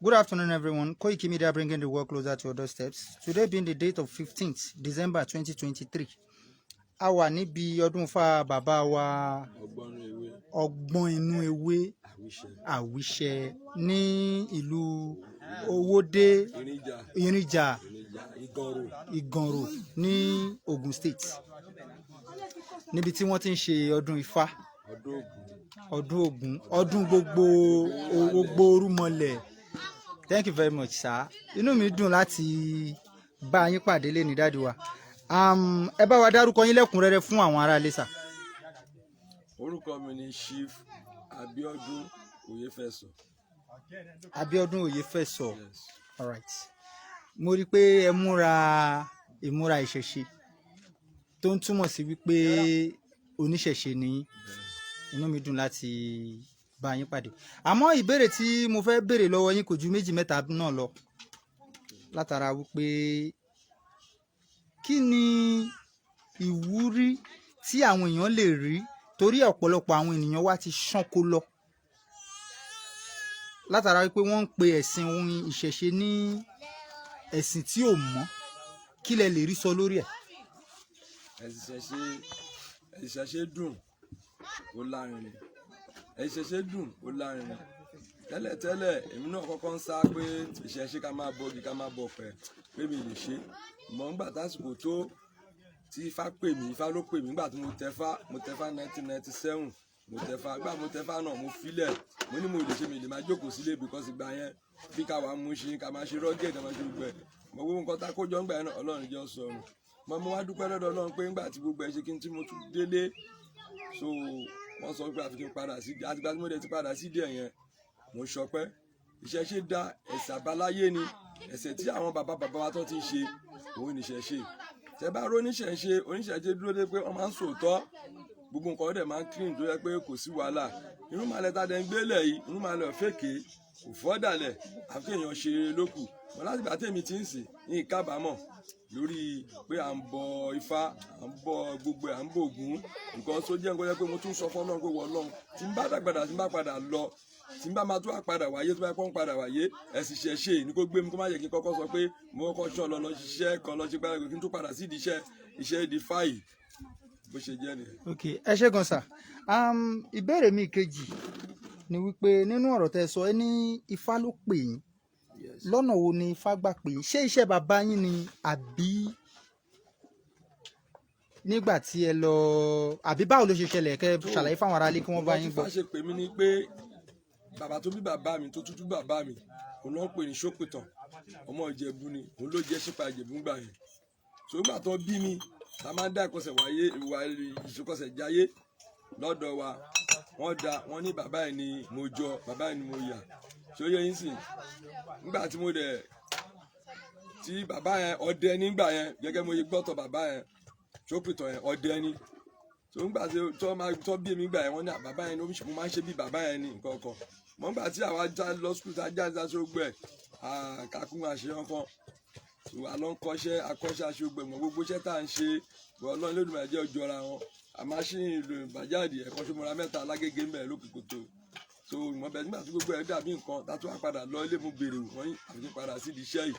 Good afternoon, everyone. KOIKIMEDIA bringing the world closer to your doorsteps. Today being the date of 15th December 2023. A wà níbi ọdún fa bàbá wa Ọgbọ́n inú ewé Awíṣẹ ní ìlú Owódé Ìrìnjà Ìgànrò ní Ogun State. Níbi tí wọ́n ti ń ṣe ọdún Ifá, ọdún Ògún, ọdún gbogbo orúmọlẹ̀. Thank you very much, sir. Inú mi dùn láti bá yín pàdé lẹ́ni dáàdi wa. Ẹ bá wa dárúkọ yín lẹ́kùnrẹ́rẹ́ fún àwọn ará ilé sà. Orúkọ mi ni Chief Abiodun Oyefeso. Abiodun Oyefeso. Yes. All right. Mo rí pé ẹ múra ìmúra ìṣẹ̀ṣe tó ń túmọ̀ sí wípé oníṣẹ̀ṣe ni. Inú mi dùn láti bá yín pàdé. Àmọ́ ìbéèrè tí mo fẹ́ béèrè lọ́wọ́ yín kò ju méjì mẹ́ta náà lọ. Látara wípé kí ni ìwúrí tí àwọn èèyàn lè rí torí ọ̀pọ̀lọpọ̀ àwọn ènìyàn wá ti ṣánko lọ. Látara wípé wọ́n ń pe ẹ̀sìn ohun ìṣẹ̀ṣe ní ẹ̀sìn tí ò mọ́. Kí lẹ lè rí sọ lórí ẹ̀? Ìṣẹ̀ṣe dùn ó lárinrin. Ìṣẹ̀ṣe dùn ó lárinrin. Tẹ́lẹ̀tẹ́lẹ̀ èmi náà kọ́kọ́ ń sá pé ìṣẹ̀ṣe ká máa bọ́gi ká máa bọ̀ pẹ̀ pé mi lè ṣe. Mọ̀ nígbà tásìkò tó tí Ifá pè mí, Ifá ló pè mí nígbà tí mo tẹ̀fá 1997. Mo tẹ̀fá gbà mo tẹ̀fá náà mo filẹ̀. Mo ní mo lè ṣe mi lè máa jókòó sílé because ìgbà yẹn bí ká wá mú ṣe ká máa ṣe rọ́gẹ̀ ká máa ṣe gbogbo ẹ̀. Mo gbogbo nǹkan tá kó jọ ń gbà yẹn náà Ọlọ́run jẹ́ sọ̀rọ̀. Mo wá dúpẹ́ lọ́dọ̀ Ọlọ́run pé nígbà tí gbogbo ẹ̀ ṣe kí n tí mo tún délé. So wọ́n sọ pé àfi kí n padà sí àtìgbà tí mo dẹ̀ ti padà sí díẹ̀ yẹn mo ṣọpẹ́. Ìṣẹ̀ṣe dá ẹ̀sìn àbáláyé ni ẹ̀sìn tí àwọn bàbá wa tó ti ń ṣe òun ní ìṣẹ̀ṣe. Tẹ́ bá rò oníṣẹ̀ṣe dúró dé pé wọ́n máa ń sòótọ́ gbogbo nǹkan ọ̀dẹ̀ máa ń clean tó yẹ pé kò sí wàhálà. Irú màálẹ̀ tá dẹ̀ ń gbélé yìí irú màálẹ̀ fèké kò fọ́dàlẹ̀ àfi kéèyàn ṣe lókù. Mọ̀ láti ìgbà tèmi ti ń sìn ní ìkábàámọ̀ lórí pé à ń bọ Ifá à ń bọ gbogbo à ń bọ Ògún nǹkan tó jẹ́ nǹkan yẹ pé mo tún sọ fún Ọlọ́run pé wọ́n Ọlọ́run tí n bá dàgbàdà tí n bá padà lọ tí n bá máa tó àpadà wáyé tó bá pọ́n padà wáyé ẹ̀sìn ìṣẹ̀ṣe ní kó gbé mi kó má yẹ kí n kọ́kọ́ sọ pé mo kọ́kọ́ ṣọ́ lọ ṣiṣẹ́ kan lọ ṣe gbára kí n tó padà sí ìdí iṣẹ́ ìdí fáì bó ṣe jẹ́ nìyẹn. Ok, ẹ ṣé gan sà. Ìbéèrè mi kejì ni wípé nínú ọ̀rọ̀ tẹ́ sọ ẹ ní Ifá ló pè yín. Lọ́nà wo ni Ifá gbà pè yín? Ṣé iṣẹ́ bàbá yín ni àbí nígbà tí ẹ lọ àbí báwo ló ṣe ṣẹlẹ̀ kẹ́ ṣàlàyé fáwọn aráalé kí wọ́n bá yín gbọ́? Ifá ṣe pè mí ni pé bàbá tó bí bàbá mi tó tútú bàbá mi òun náà pè ní Ṣópìtàn ọmọ Ìjẹ̀bú ni òun ló jẹ́ Ṣípa Ìjẹ̀bú gbà yẹn. So nígbà tó bí mi ta máa ń dá ìkọsẹ̀ wáyé ìwà ìṣokọsẹ̀ jáyé lọ́dọ̀ wa wọ́n ní bàbá ẹ̀ ni mo jọ bàbá ẹ̀ ni mo yà. So yẹ yín sìn nígbà tí mo dẹ̀ tí bàbá yẹn ọdẹ nígbà yẹn gẹ́gẹ́ mo yẹ gbọ́tọ̀ bàbá yẹn Ṣópìtàn yẹn ọdẹ ni. So nígbà tí tó bí mi gbà yẹn wọ́n ní bàbá yẹn mo máa ń ṣe bí bàbá yẹn ní nǹkan kan. Mọ̀ nígbà tí àwa já lọ skul tá já sógbẹ̀ kakún àṣeyàn kan àlọ́ ń kọ́ṣẹ́ akọ́ṣẹ́ aṣọ́gbẹ̀ mọ̀ gbogbo iṣẹ́ tá à ń ṣe Ọlọ́run lódùmarè máa jẹ́ ọjọ́ra wọn. Àmáṣíìnì ìlú ìbàjáde ẹ̀kọ́ ṣọmọra mẹ́ta alágége ń bẹ̀rẹ̀ lókè kòtò. So ìmọ̀ bẹ́ẹ̀ nígbà tí gbogbo ẹ̀ dàbí nǹkan tá tó wá padà lọ ilé mú bèrè wọ́n àfi padà sí iṣẹ́ yìí.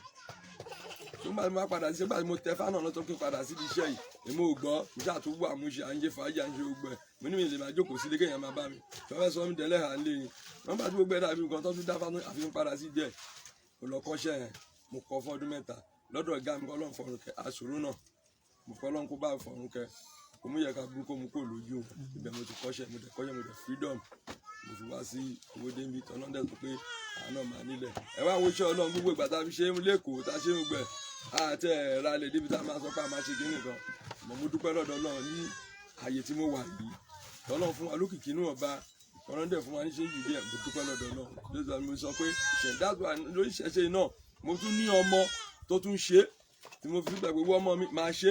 So nígbà tí mo padà sí nígbà tí mo tẹ fánà lọ́tọ́ kí n padà sí iṣẹ́ yìí èmi ò gbọ́ iṣẹ́ àtúwò àmúṣe à ń jẹ fàájì à ń ṣe gbogbo ẹ̀ mo ní mi lè máa jókòó sílé kéèyàn máa bá mi fẹ́fẹ́ sọ mi dẹ́lẹ́ à ń lé ni. Wọ́n bá tí gbogbo ẹ̀ dàbí nǹkan tó tún dá fánà àfi padà sí díẹ̀ mo lọ kọ́ṣẹ́ yẹn mo kọ́ fún ọdún mẹ́ta lọ́dọ̀ ọ̀gá mi Ọlọ́run fọ̀run kẹ́ àṣòro náà mo kọ́ Ọlọ́run kó bá fọ̀run kẹ́ kò mú yẹ ká burúkú mu kó lójú ibẹ̀ mo ti kọ́ṣẹ́ mo dẹ̀ freedom mo fi wá sí Owódé níbi tọ́nà dẹ̀ tó pé àánà máa nílẹ̀ ẹ wá wo iṣẹ́ Ọlọ́run gbogbo ìgbà tá a fi ṣe é lẹ́kọ̀ọ́ tá a ṣe é gbẹ àti ẹ̀rọ alẹ́ débi tá a máa sọ pé a máa ṣe kí nìkan mo dúpẹ́ lọ́dọ̀ Ọlọ́run ní ààyè tí mo wà yìí Ọlọ́run fún wa lókìkí inú ọba Ọlọ́run dẹ̀ fún wa ní ṣe yìí díẹ̀ mo dúpẹ́ lọ́dọ̀ Ọlọ́run lóṣù mo sọ pé ìṣẹ̀dá lórí ìṣẹ̀ṣe náà mo tún ní ọmọ tó tún ṣe tí mo fi gbàgbé wọ́n ọmọ mi máa ṣe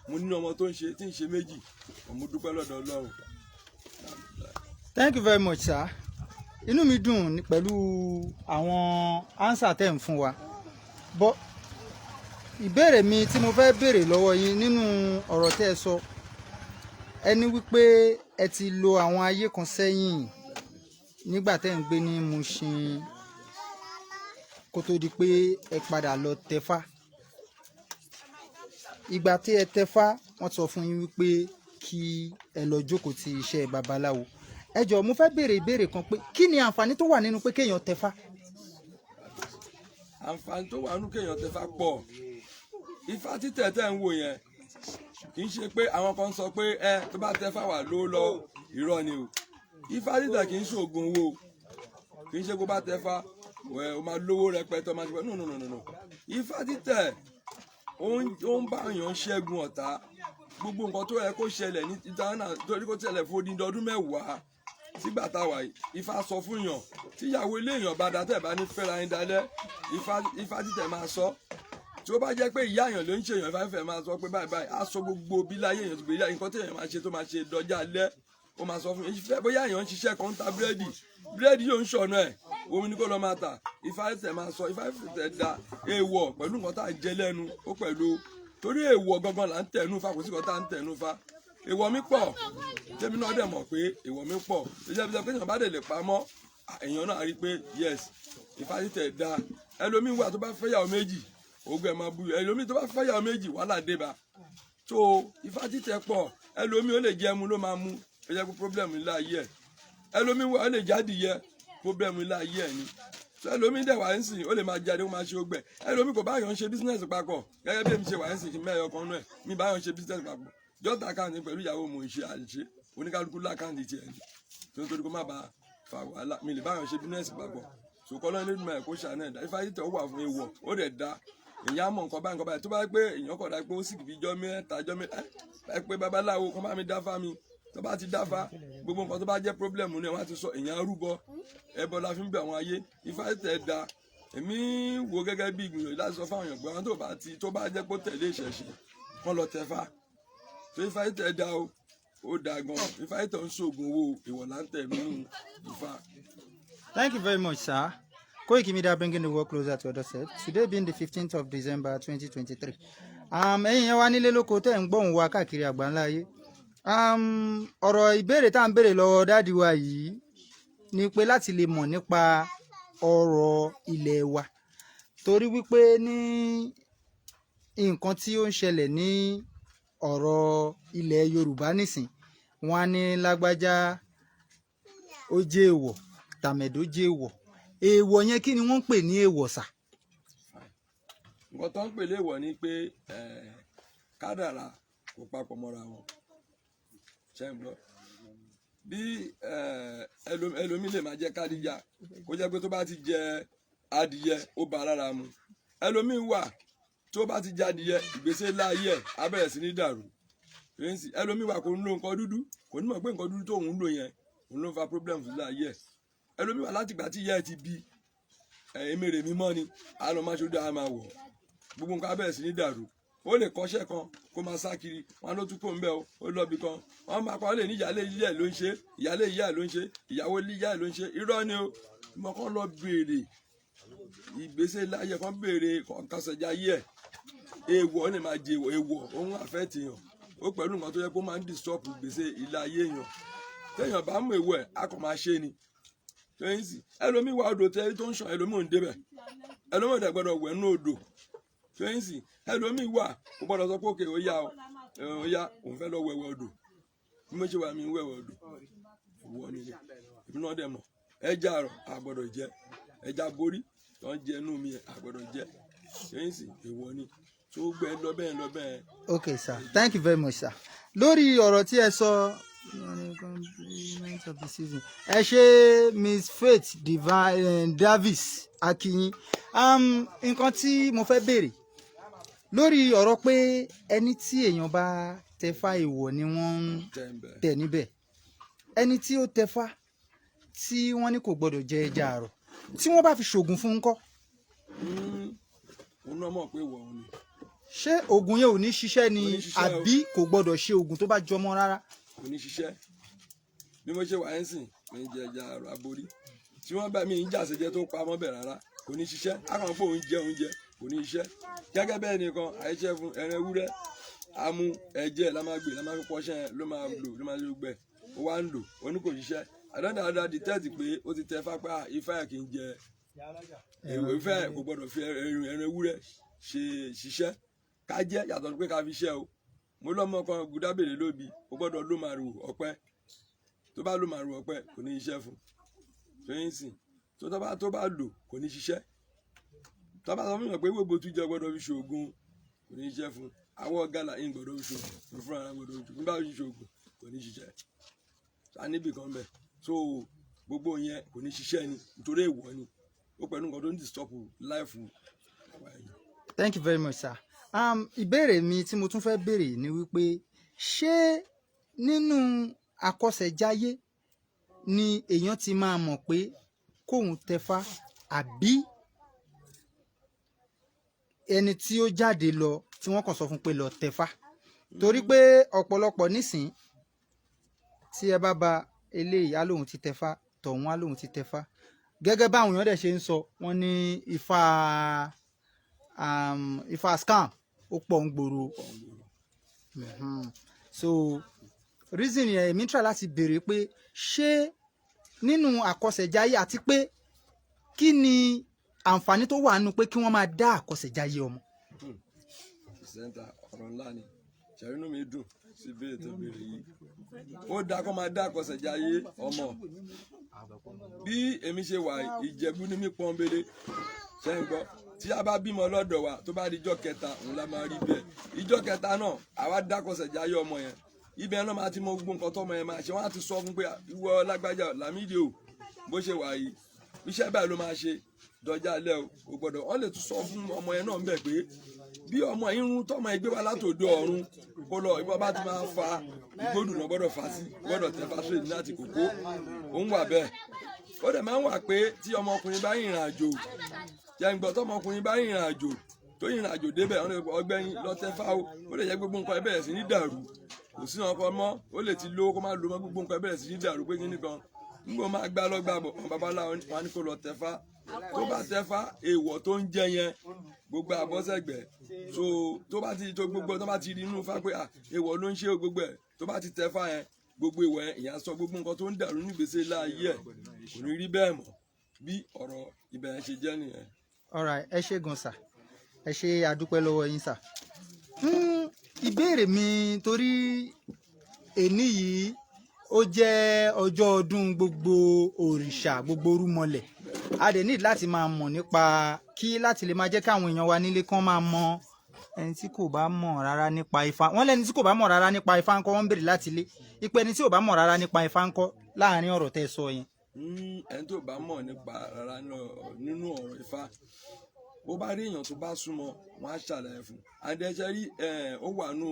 mo ní ọmọ tó ń ṣe tí ń ṣe méjì mo dúpẹ́ lọ́dọ̀ Ọlọ́run. Thank you very much, sir. Inú mi dùn pẹ̀lú àwọn answer tẹ́ ń fún wa. But ìbéèrè mi tí mo fẹ́ béèrè lọ́wọ́ yín nínú ọ̀rọ̀ tẹ́ ẹ sọ ẹni wípé ẹ ti lo àwọn ayé kan sẹ́yìn nígbà tẹ́ ń gbé ní Mushin kó tó di pé ẹ padà lọ tẹfá. Ìgbà tí ẹ tẹfá wọ́n sọ fún yín wípé kí ẹ lọ jókòó ti iṣẹ́ babaláwo. Ẹ jọ̀ọ́ mo fẹ́ béèrè ìbéèrè kan pé kí ni àǹfààní tó wà nínú pé kéèyàn tẹfá? Àǹfààní tó wà nínú kéèyàn tẹfá pọ̀. Ifá títẹ̀ tẹ́ ń wò yẹn kì í ṣe pé àwọn kan sọ pé tó bá tẹfá wà ló lọ, irọ́ ni o. Ifá títẹ̀ kì í ṣoògùn owó, kì í ṣe kó bá tẹfá o máa lówó rẹpẹtẹ, máa ṣe pé no. Ifá títẹ̀ ó ń bá èèyàn ṣẹ́gun ọ̀tá. Gbogbo nǹkan tó yẹ kó ṣẹlẹ̀ ní ìdáná torí kó ṣẹlẹ̀ fún odindi ọdún mẹ́wàá sígbà táwa yìí, Ifá sọ fún yàn tíyàwó ilé èèyàn bá da tẹ̀ bá ní fẹ́ra yín dalẹ̀, Ifá títẹ̀ máa sọ. Tí ó bá jẹ́ pé ìyá èèyàn ló ń ṣèyàn, Ifá fẹ́ máa sọ pé báyìí á sọ gbogbo bí láyé èèyàn tó gbé yá nǹkan tí èèyàn máa ṣe tó máa ṣe dọjá alẹ́, ó máa sọ fún yín. Bóyá èèyàn ń ṣiṣẹ́ kan ń ta búrẹ́dì yóò ń ṣọ̀nà ẹ̀, omi ní kó lọ máa tà. Ifá títẹ̀ máa sọ, Ifá títẹ̀ da èèwọ̀ pẹ̀lú nǹkan tá à ń jẹ lẹ́nu, ó pẹ̀lú torí èèwọ̀ gangan là ń tẹ̀nú Ifá, kò sí nǹkan tá à ń tẹ̀nú Ifá. Èèwọ̀ mi pọ̀, tèmi náà dẹ̀ mọ̀ pé èèwọ̀ mi pọ̀. Ìjọba ìjọba kéèyàn bá dẹ̀ lè pamọ́, èèyàn náà rí pé yes, Ifá títẹ̀ da. Ẹlòmíì wà tó bá fẹ́ yàwó méjì, ogun ẹ̀ máa bú. Ẹlòmíì tó bá fẹ́ yàwó méjì, wàhálà dé bá. So Ifá títẹ̀ pọ̀. Ẹlòmíì ó lè jẹ ẹmu ló máa mú, ó jẹ́ pé problem ńlá ayé ẹ̀. Ẹlòmíì wà ó lè jáde yẹ, problem ńlá ayé ẹ̀ ni. So ẹlòmíì dẹ̀ wà ń sìn, ó lè máa jáde, ó máa ṣe ogbẹ̀. Ẹlòmíì kò bá yàn ṣe business papọ̀, gẹ́gẹ́ bí èmi ṣe wà ń sìn kí mẹ́ẹ̀yọ kan náà mi bá yàn ṣe business papọ̀. Just account pẹ̀lú ìyàwó mo ń ṣe àṣìṣe, oníkálukú lákàntì tiẹ̀ ni. Nítorí kó má bàa fa wàhálà, mi lè bá yàn ṣe business papọ̀. So kọ́lọ́ ní ìdúmọ̀ ẹ̀ kó ṣàánú ẹ̀dá. Ifá títẹ̀ ó wà fún èèwọ̀, ó dẹ̀ da. Èèyàn á mọ̀ nǹkan báyìí tó bá gbé èèyàn kọ̀ dá pé ó sì kìí jọ́ mẹ́ta ẹ pé babaláwo kan bá mi dáfá mi, tó bá ti dáfá gbogbo nǹkan tó bá jẹ́ problem ní wọ́n á ti sọ, èèyàn á rúbọ, ẹbọ la fi ń bẹ àwọn ayé. Ifá títẹ̀ da. Èmi wo gẹ́gẹ́ bí ìgbìyànjú láti sọ fáwọn èèyàn pé àwọn tó bá jẹ́ pé ó tẹ̀lé ìṣẹ̀ṣe wọ́n lọ tẹfá. So Ifá títẹ̀ da ó da gan. Ifá títẹ̀ ń ṣoògùn owó, èèwọ̀ là ń tẹ̀ nínú Ifá. Thank you very much, sir. KOIKIMEDIA bringing the world closer to your doorstep. Today being the 15th of December 2023. Ẹ̀yin yẹn wá nílé lóko tẹ́ ń gbóhùn wa káàkiri àgbáńlá ayé. Ọ̀rọ̀ ìbéèrè tá à ń béèrè lọ́wọ́ dáàdi wa yìí ni pé láti lè mọ̀ nípa ọ̀rọ̀ ilẹ̀ wa. Torí wípé ní nǹkan tí ó ń ṣẹlẹ̀ ní ọ̀rọ̀ ilẹ̀ Yorùbá nísìn, wọ́n á ní lágbájá ó jẹ́ èèwọ̀, tàmẹ̀dó jẹ́ èèwọ̀. Èèwọ̀ yẹn kí ni wọ́n ń pè ní èèwọ̀ sà? Nǹkan tó ń pè léèwọ̀ ni pé kádàrá kò papọ̀ mọ́ra wọn. Ṣé ń gbọ́? Bí ẹlòmíì lè máa jẹ kádìjà, kó jẹ́ pé tó bá ti jẹ adìyẹ ó bá lára mu. Ẹlòmíì wà tó bá ti jẹ adìyẹ, ìgbésẹ̀ láyé ẹ̀ á bẹ̀rẹ̀ sí ní dàrú. Ẹlòmíì wà kò ń lo nǹkan dúdú, kò ní mọ̀ pé nǹkan dúdú tó ń lò yẹn òun ló ń fa problem fún láyé ẹ̀. Ẹlòmíì wà láti ìgbà tí ìyá ẹ̀ ti bí èmèrè mímọ́ ni, a lọ máa ṣojú a máa wọ̀, gbogbo nǹkan á bẹ̀rẹ̀ sí ní dàrú. Ó lè kọ́ṣẹ́ kan kó máa sá kiri, wọn ló tún kó ń bẹ́ ó lọ́bi kan, wọ́n máa pa ó lè ní ìyálé ìyá ẹ̀ ló ń ṣe, ìyálé ìyá ẹ̀ ló ń ṣe, ìyàwó ìyá ẹ̀ ló ń ṣe. Irọ́ ni o, mo kàn lọ béèrè ìgbésẹ̀ láyé kan, béèrè kọ̀ọ̀kasẹ̀já ayé ẹ̀. Èèwọ̀ ni máa jẹ èèwọ̀, òun àfẹ́ ti yàn, ó pẹ̀lú nǹkan tó yẹ kó máa ń disturb ìgbésẹ̀ ilé ayé yàn. Téèyàn bá mú èèwọ̀ ẹ̀, á kàn máa ṣe ni. Ẹlòmíì wà odò tẹ́lẹ̀ tó ń ṣàn, ẹlòmíì ò ń débẹ̀, ẹlòmíì ò dẹ̀ gbọ́dọ̀ wẹ̀ nínú odò. Ẹlòmíì wà kò gbọ́dọ̀ sọ pé òkè ó yá òun fẹ́ lọ wẹ̀wẹ̀ odò, bí mo ṣe wà mí ń wẹ̀wẹ̀ odò wọ nílé. Èmi náà dẹ̀ mọ̀ ẹja àrọ̀ àgbọ̀dọ̀ jẹ, ẹja borí tó ń jẹ inú mi àgbọ̀dọ̀ jẹ. Èèwọ̀ ni tó gbẹ lọ bẹ́ẹ̀. Okay sir, thank you very much sir. Lórí ọ̀rọ̀ tí ẹ sọ ẹ ṣe Miss Faith Davis Akinyin, nǹkan tí mo fẹ́ béèrè lórí ọ̀rọ̀ pé ẹni tí èèyàn bá tẹfá èèwọ̀ ni wọ́n ń tẹ̀ níbẹ̀, ẹni tí ó tẹfá tí wọ́n ní kò gbọ́dọ̀ jẹ ẹja àrọ̀, tí wọ́n bá fi ṣògùn fún un ńkọ́? Òun náà mọ̀ pé èèwọ̀ òun ni. Ṣé oògùn yẹn ò ní ṣiṣẹ́ ni àbí kò gbọ́dọ̀ ṣe oògùn tó bá jọmọ́ rárá? Kò ní ṣiṣẹ́. Bí mo ṣe wà ń sìn, mi ń jẹ ẹja àrọ̀ aborí. Tí wọ́n bá mi ń jà ṣẹjẹ tó pa mọ́ bẹ̀ rárá, kò ní ṣiṣẹ́. Á kàn pé òun jẹ oúnjẹ, kò ní ṣiṣẹ́. Gẹ́gẹ́ bẹ́ẹ̀ nìkan àìṣẹ́ fún ẹran ewúrẹ́, amú ẹ̀jẹ̀ la máa gbé, la máa fi pọ́ṣẹ́ ló máa lò, ló máa lò gbẹ. Ó wá ń lò, ó ní kò ṣiṣẹ́. Àdánù àdá detect pé ó ti tẹ fápá Ifá ẹ̀ kì í jẹ èwe fẹ́ kò gbọ́dọ̀ fi ẹran ewúrẹ́ ṣiṣẹ́ ká jẹ́ yàtọ̀ pé ká fi ṣẹ́ o mo lọ́mọ kan gùdábèrè lóbi kò gbọ́dọ̀ ló màrú ọ̀pẹ tó bá ló màrú ọ̀pẹ kò ní iṣẹ́ fún fẹ́yìn sìn tó bá lò kò ní ṣiṣẹ́ tó bá sọ fún yàn pé gbogbo tún jẹ́ gbọ́dọ̀ fi ṣoògùn kò ní iṣẹ́ fún àwọn gálà yín gbọ́dọ̀ fi ṣoògùn fún ara gbọ́dọ̀ fi ṣoògùn nígbà fi ṣoògùn kò ní ṣiṣẹ́ ta níbì kan bẹ̀ so gbogbo yẹn kò ní ṣiṣẹ́ ni nítorí èèwọ̀ ni ó pẹ̀lú nǹkan tó ń disturb life àwọn èèyàn. Thank you very much, sir. Ìbéèrè mi tí mo tún fẹ́ béèrè ni wípé ṣé nínú àkọsẹ̀jáyé ni èèyàn ti máa mọ̀ pé kóun tẹfá àbí ẹni tí ó jáde lọ tí wọ́n kàn sọ fún pé lọ tẹfá torí pé ọ̀pọ̀lọpọ̀ nísìn tí ẹ bá ba eléyìí á lóun ti tẹfá tọ̀hún á lóun ti tẹfá gẹ́gẹ́ báwọn èèyàn dẹ̀ ṣe ń sọ wọ́n ní ifá scam ó pọ̀ ń gbòòrò so reason yẹn èmi ń try láti béèrè pé ṣé nínú àkọsẹ̀jáyé àti pé kí ni àǹfààní tó wà nínú pé kí wọ́n máa dá àkọsẹ̀jáyé ọmọ. sẹ́ńtà ọ̀rọ̀ ńlá ni ṣàrínú mi dùn sí ìbéèrè tó béèrè yìí ó dáa kó máa dá àkọsẹ̀jáyé ọmọ bí èmi ṣe wà Ìjẹ̀bú ní mí pọ́nbélé ṣe ń gbọ́ tí a bá bímọ lọ́dọ̀ wa tó bá di ijọ́ kẹta òun la máa rí bẹ́ẹ̀ ijọ́ kẹta náà àwa dá àkọsẹ̀jáyé ọmọ yẹn ibẹ̀ náà máa ti mọ gbogbo nǹkan tọ́mọ yẹn máa ṣe wọ́n á ti sọ fún pé ìwọ Lágbájá Lámídì o bó ṣe wà yìí iṣẹ́ báyìí ló máa ṣe dọjá alẹ́ o kò gbọ́dọ̀ wọ́n lè tún sọ fún ọmọ yẹn náà ń bẹ̀ pé bí ọmọ irun tọ́mọ ẹgbẹ́ wa látòdò ọ̀run kó lọ ìbọn bá ti máa fa ìgbódù náà gbọ́dọ̀ fà sí gbọ́dọ̀ tẹ fásitì ní láti kókó òun wà bẹ́ẹ̀ ó dẹ̀ máa ń wà pé tí ọmọkùnrin bá rìnrìn àjò jẹ́ gbọ́ tọmọkùnrin bá rìnrìn àjò tó rìnrìn àjò débẹ̀ ọgbẹ́ni lọ́tẹ́fà ó lè jẹ́ gbogbo nǹkan ẹ bẹ̀rẹ̀ sí ní dàrú kò sí ọkọ mọ́ ó lè ti lówó kó má lo mọ́ gbogbo nǹkan ẹ bẹ̀rẹ̀ sí ní dàrú pé kí nìkan nígbà máa gbá lọ́gbà bọ̀ babaláwo wọn ni kó lọ tẹ́fà tó bá tẹ́fà èèwọ̀ tó ń jẹ yẹn gbogbo àbọ̀sẹ̀gbẹ̀ so tó bá ti tó gbogbo tó bá ti rí inú fá pé èèwọ̀ ló ń ṣe gbogbo ẹ̀ tó bá ti tẹ́fà yẹn gbogbo èèwọ̀ yẹn ìyá sọ gbogbo nǹkan tó ń dàrú nígbèsè láàyè ẹ̀ kò ní rí bẹ́ẹ̀ mọ́ bí ọ̀rọ̀ ibẹ̀ yẹn ṣe jẹ́ nìyẹn. Alright, ẹ ṣé gan sà ẹ ṣé àdúpẹ́ lọ́wọ́ yín sà. Ìbéèrè mi torí èní yìí ó jẹ́ ọjọ́ ọdún gbogbo òrìṣà gbogbo orúmọlẹ̀ a dẹ̀ need láti máa mọ̀ nípa kí láti lè máa jẹ́ káwọn èèyàn wa nílé kán máa mọ ẹni tí kò bá mọ̀ rárá nípa ifá wọ́n lẹ́ni tí kò bá mọ̀ rárá nípa ifá ńkọ́ wọ́n ń béèrè láti ilé ipò ẹni tí ò bá mọ̀ rárá nípa ifá ńkọ́ láàárín ọ̀rọ̀ tẹ́ sọ yẹn. ẹni tó bá mọ̀ nípa rárá nínú ọ̀rọ̀ ifá bó bá rí èèyàn tó bá súnmọ́ wọn á ṣàlàyé fún un àdẹ́sẹ́ rí ó wà nù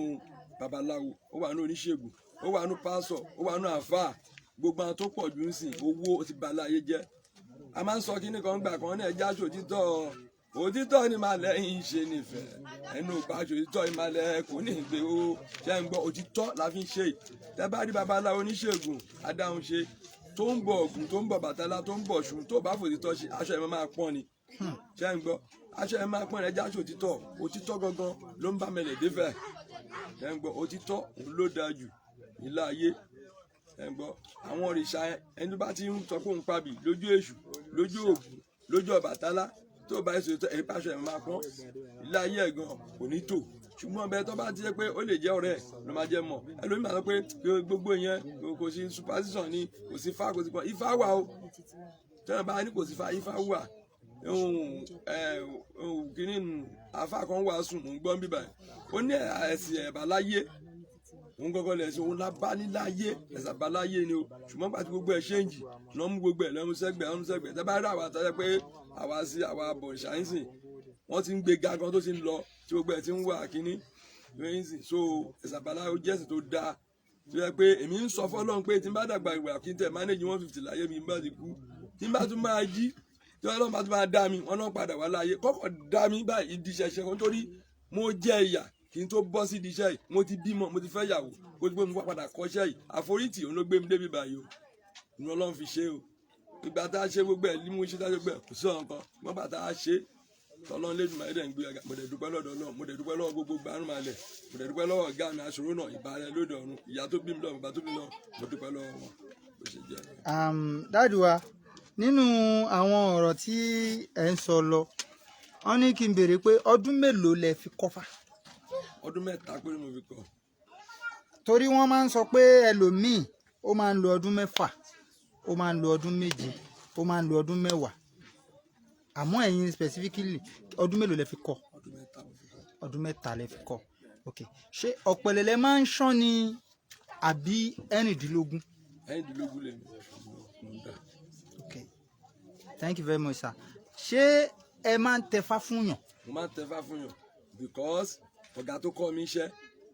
babaláwo ó wà nù oníṣègùn ó wà nù pásọ̀ ó wà nù àfáà gbogbo àwọn tó pọ̀ jù ń sìn owó ti ba láyé jẹ́ a máa ń sọ kí nìkan gbà kan náà ẹja ṣòtítọ́ òtítọ́ ni máa lẹ́yìn ṣe nífẹ̀ẹ́ ẹnu ìpa ṣòtítọ́ ni máa lẹ́ kò ní ìgbé ó ṣe ń gbọ́ òtítọ́ la fi ń ṣe tẹ́ bá rí babaláwo oníṣègùn adáhùn ṣe tó ń bọ̀ Ògún tó ń bọ̀ Bàtálá tó ń bọ̀ Ṣùn tó bá fòtítọ́ ṣe aṣọ ẹ̀ máa pọ́n ni ṣe ń gbọ́ aṣọ ẹ̀ máa pọ́n ẹja ṣòtítọ́ òtítọ́ gangan ló ń bá mẹ́lẹ̀ dé fẹ́ ṣe ń gbọ́ òtítọ́ òun ló dáa jù nílá ayé ẹ gbọ́ àwọn òrìṣà ẹni tó bá ti ń sọ pé òun pàbí lójú Èṣù lójú Ògún lójú Ọbàtálá tó bá èso ẹ̀rí pàṣẹ ẹ̀ máa pọ́n ilé ayé ẹ̀gàn kò ní tò ṣùgbọ́n bẹ́ẹ̀ tó bá ti jẹ́ pé ó lè jẹ́ ọ̀rẹ́ ló máa jẹ́ mọ̀ ẹlòmíì máa sọ pé gbogbo yẹn kò sí superstition ni kò sí fá kò sí pọ́n ifá wà o tẹ́lẹ̀ bá ní kò sí fá ifá wà kìíní àfa kan wàásù mò ń gbọ́ bíbá ó ní ẹ̀sìn ẹ̀bà láyé òun gọ́gọ́ lẹ̀ sí òun lábá níláyé ẹ̀sà bá láyé ni o ṣùgbọ́n pàtí gbogbo ẹ̀ ṣéǹjì lọ́mú gbogbo ẹ̀ lọ́mú sẹ́gbẹ̀ tẹ́ bá rí àwa tọ́jọ́ pé àwa sí àwa bọ̀ ṣáìsìn wọ́n ti ń gbé gagan tó ti ń lọ tí gbogbo ẹ̀ ti ń wà kínní lóyún sìn so ẹ̀sà bá láyé ó jẹ́sìn tó dáa tó yẹ pé èmi ń sọ fọ́lọ́run pé tí n bá dàgbà ìgbà kí n tẹ̀ mánéjì 150 láyé mi bá ti kú tí n bá tún máa jí tí Ọlọ́run bá tún máa dá mi wọn náà padà wá láyé kọ́kọ́ dá mi báyìí ìdí ṣẹṣẹ kan torí mo jẹ́ ìyà kí n tó bọ́ sí ìdí iṣẹ́ yìí mo ti bímọ mo ti fẹ́ yàwó kó tó gbé mi wá padà kọ́ṣẹ́ yìí àforítì òun ló gbé mi débi báyìí o ìnú Ọlọ́run fi ṣe o ìgbà tá a ṣe gbogbo ẹ̀ ní mo ṣe dájọ́ gbẹ kò sí ọ̀kan wọ́n bá tá a ṣe tọ́lọ́n lẹ́dùn máa dẹ̀ ń gbé ọ̀gá mo dẹ̀ dúpẹ́ lọ́dọ̀ náà mo dẹ̀ dúpẹ́ lọ́wọ́ gbogbo gbanú máa lẹ̀ mo dẹ̀ dúpẹ́ lọ́wọ́ ọ̀gá mi aṣòro náà ìbàrẹ̀ lóde ọ̀run ìyá tó bí mi lọ bàbá tó bí mi lọ mo dúpẹ́ lọ́wọ́ wọn bó ṣe jẹ́. Dáàdì wa nínú àwọn ọ̀rọ̀ tí ẹ̀ ń sọ lọ wọ́n ní kí n béèrè pé ọdún mélòó lẹ fi kọ́fà. ọdún 3 péré mo fi kọ́. torí wọ́n máa ń sọ pé ẹlòmíì ó máa ń lo ọdún 6, ó máa ń lo ọdún 7, ó máa ń lo ọdún 10, àmọ́ ẹ̀yin specifically ọdún mélòó lẹ fi kọ́. ọdún 3 mo fi kọ́. ọdún 3 lẹ fi kọ́. ok ṣé ọ̀pẹ̀lẹ̀ lẹ máa ń ṣán ni àbí ẹ̀rìndínlógún. ẹ̀rìndínlógún lè mi ń dà. ok thank you very much sir. ṣé ẹ máa ń tẹfá fún yàn. mo máa ń tẹfá fún yàn because ọ̀gá tó kọ́ mi iṣẹ́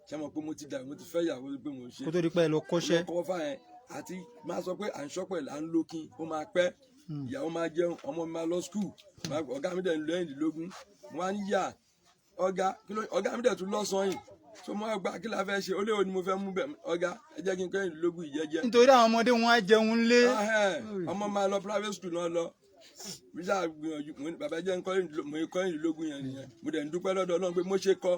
ṣe mọ̀ pé mo ti dà mo ti fẹ́ ìyàwó pé mo ṣe. kó tó di pé ẹ lọ kọ́ṣẹ́. kọ́ fà yẹn àti máa sọ pé à ń ṣọ́pẹ̀ là ń lókin ó máa pẹ́ ìyàwó máa jẹun ọmọ mi máa lọ skul ọ̀gá mi dẹ̀ ń lo ẹ̀rìndínlógún wọ́n á ń yà ọ̀gá mi dẹ̀ tún lọ́sàn-án yìí so mo gba kí la fẹ́ ṣe ó léwo ni mo fẹ́ mú bẹ̀ ọ̀gá ẹ jẹ́ kí n kọ́ ẹ̀rìndínlógún ìjẹ́jẹ́. nítorí àwọn ọmọdé wọn á jẹun lé. ọmọ máa lọ private school náà lọ bísà gbìyànjú bàbá jẹ́ ń kọ́ ẹ̀rìndínlógún yẹn nìyẹn mo dẹ̀ ń dúpẹ́ lọ́dọ̀ Ọlọ́run pé mo ṣe kọ́